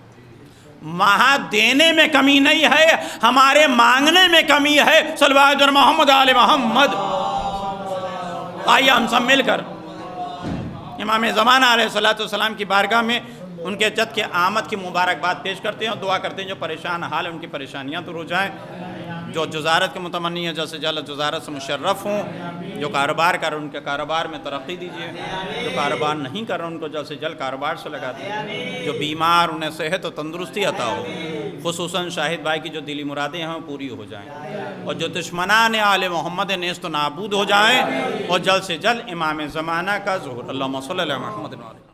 وہاں دینے میں کمی نہیں ہے، ہمارے مانگنے میں کمی ہے، صلی اللہ علیہ محمد آل محمد۔ آئیے ہم سب مل کر امام زمانہ علیہ السلام کی بارگاہ میں ان کے جد کے آمد کی مبارکباد پیش کرتے ہیں اور دعا کرتے ہیں جو پریشان حال ہیں ان کی پریشانیاں دور ہو جائیں، جو جزارت کے متمنی ہیں جلد سے جلد جزارت سے مشرف ہوں، جو کاروبار کر ان کے کاروبار میں ترقی دیجیے، جو کاروبار نہیں کر رہے ان کو جلد سے جلد کاروبار سے لگا دیجیے، جو بیمار انہیں صحت و تندرستی عطا ہو، خصوصاً شاہد بھائی کی جو دلی مرادیں ہیں وہ پوری ہو جائیں، اور جو دشمنان آل محمد نیست و نابود ہو جائیں، اور جلد سے جلد امام زمانہ کا ظہور۔ اللہم صلی علی محمد۔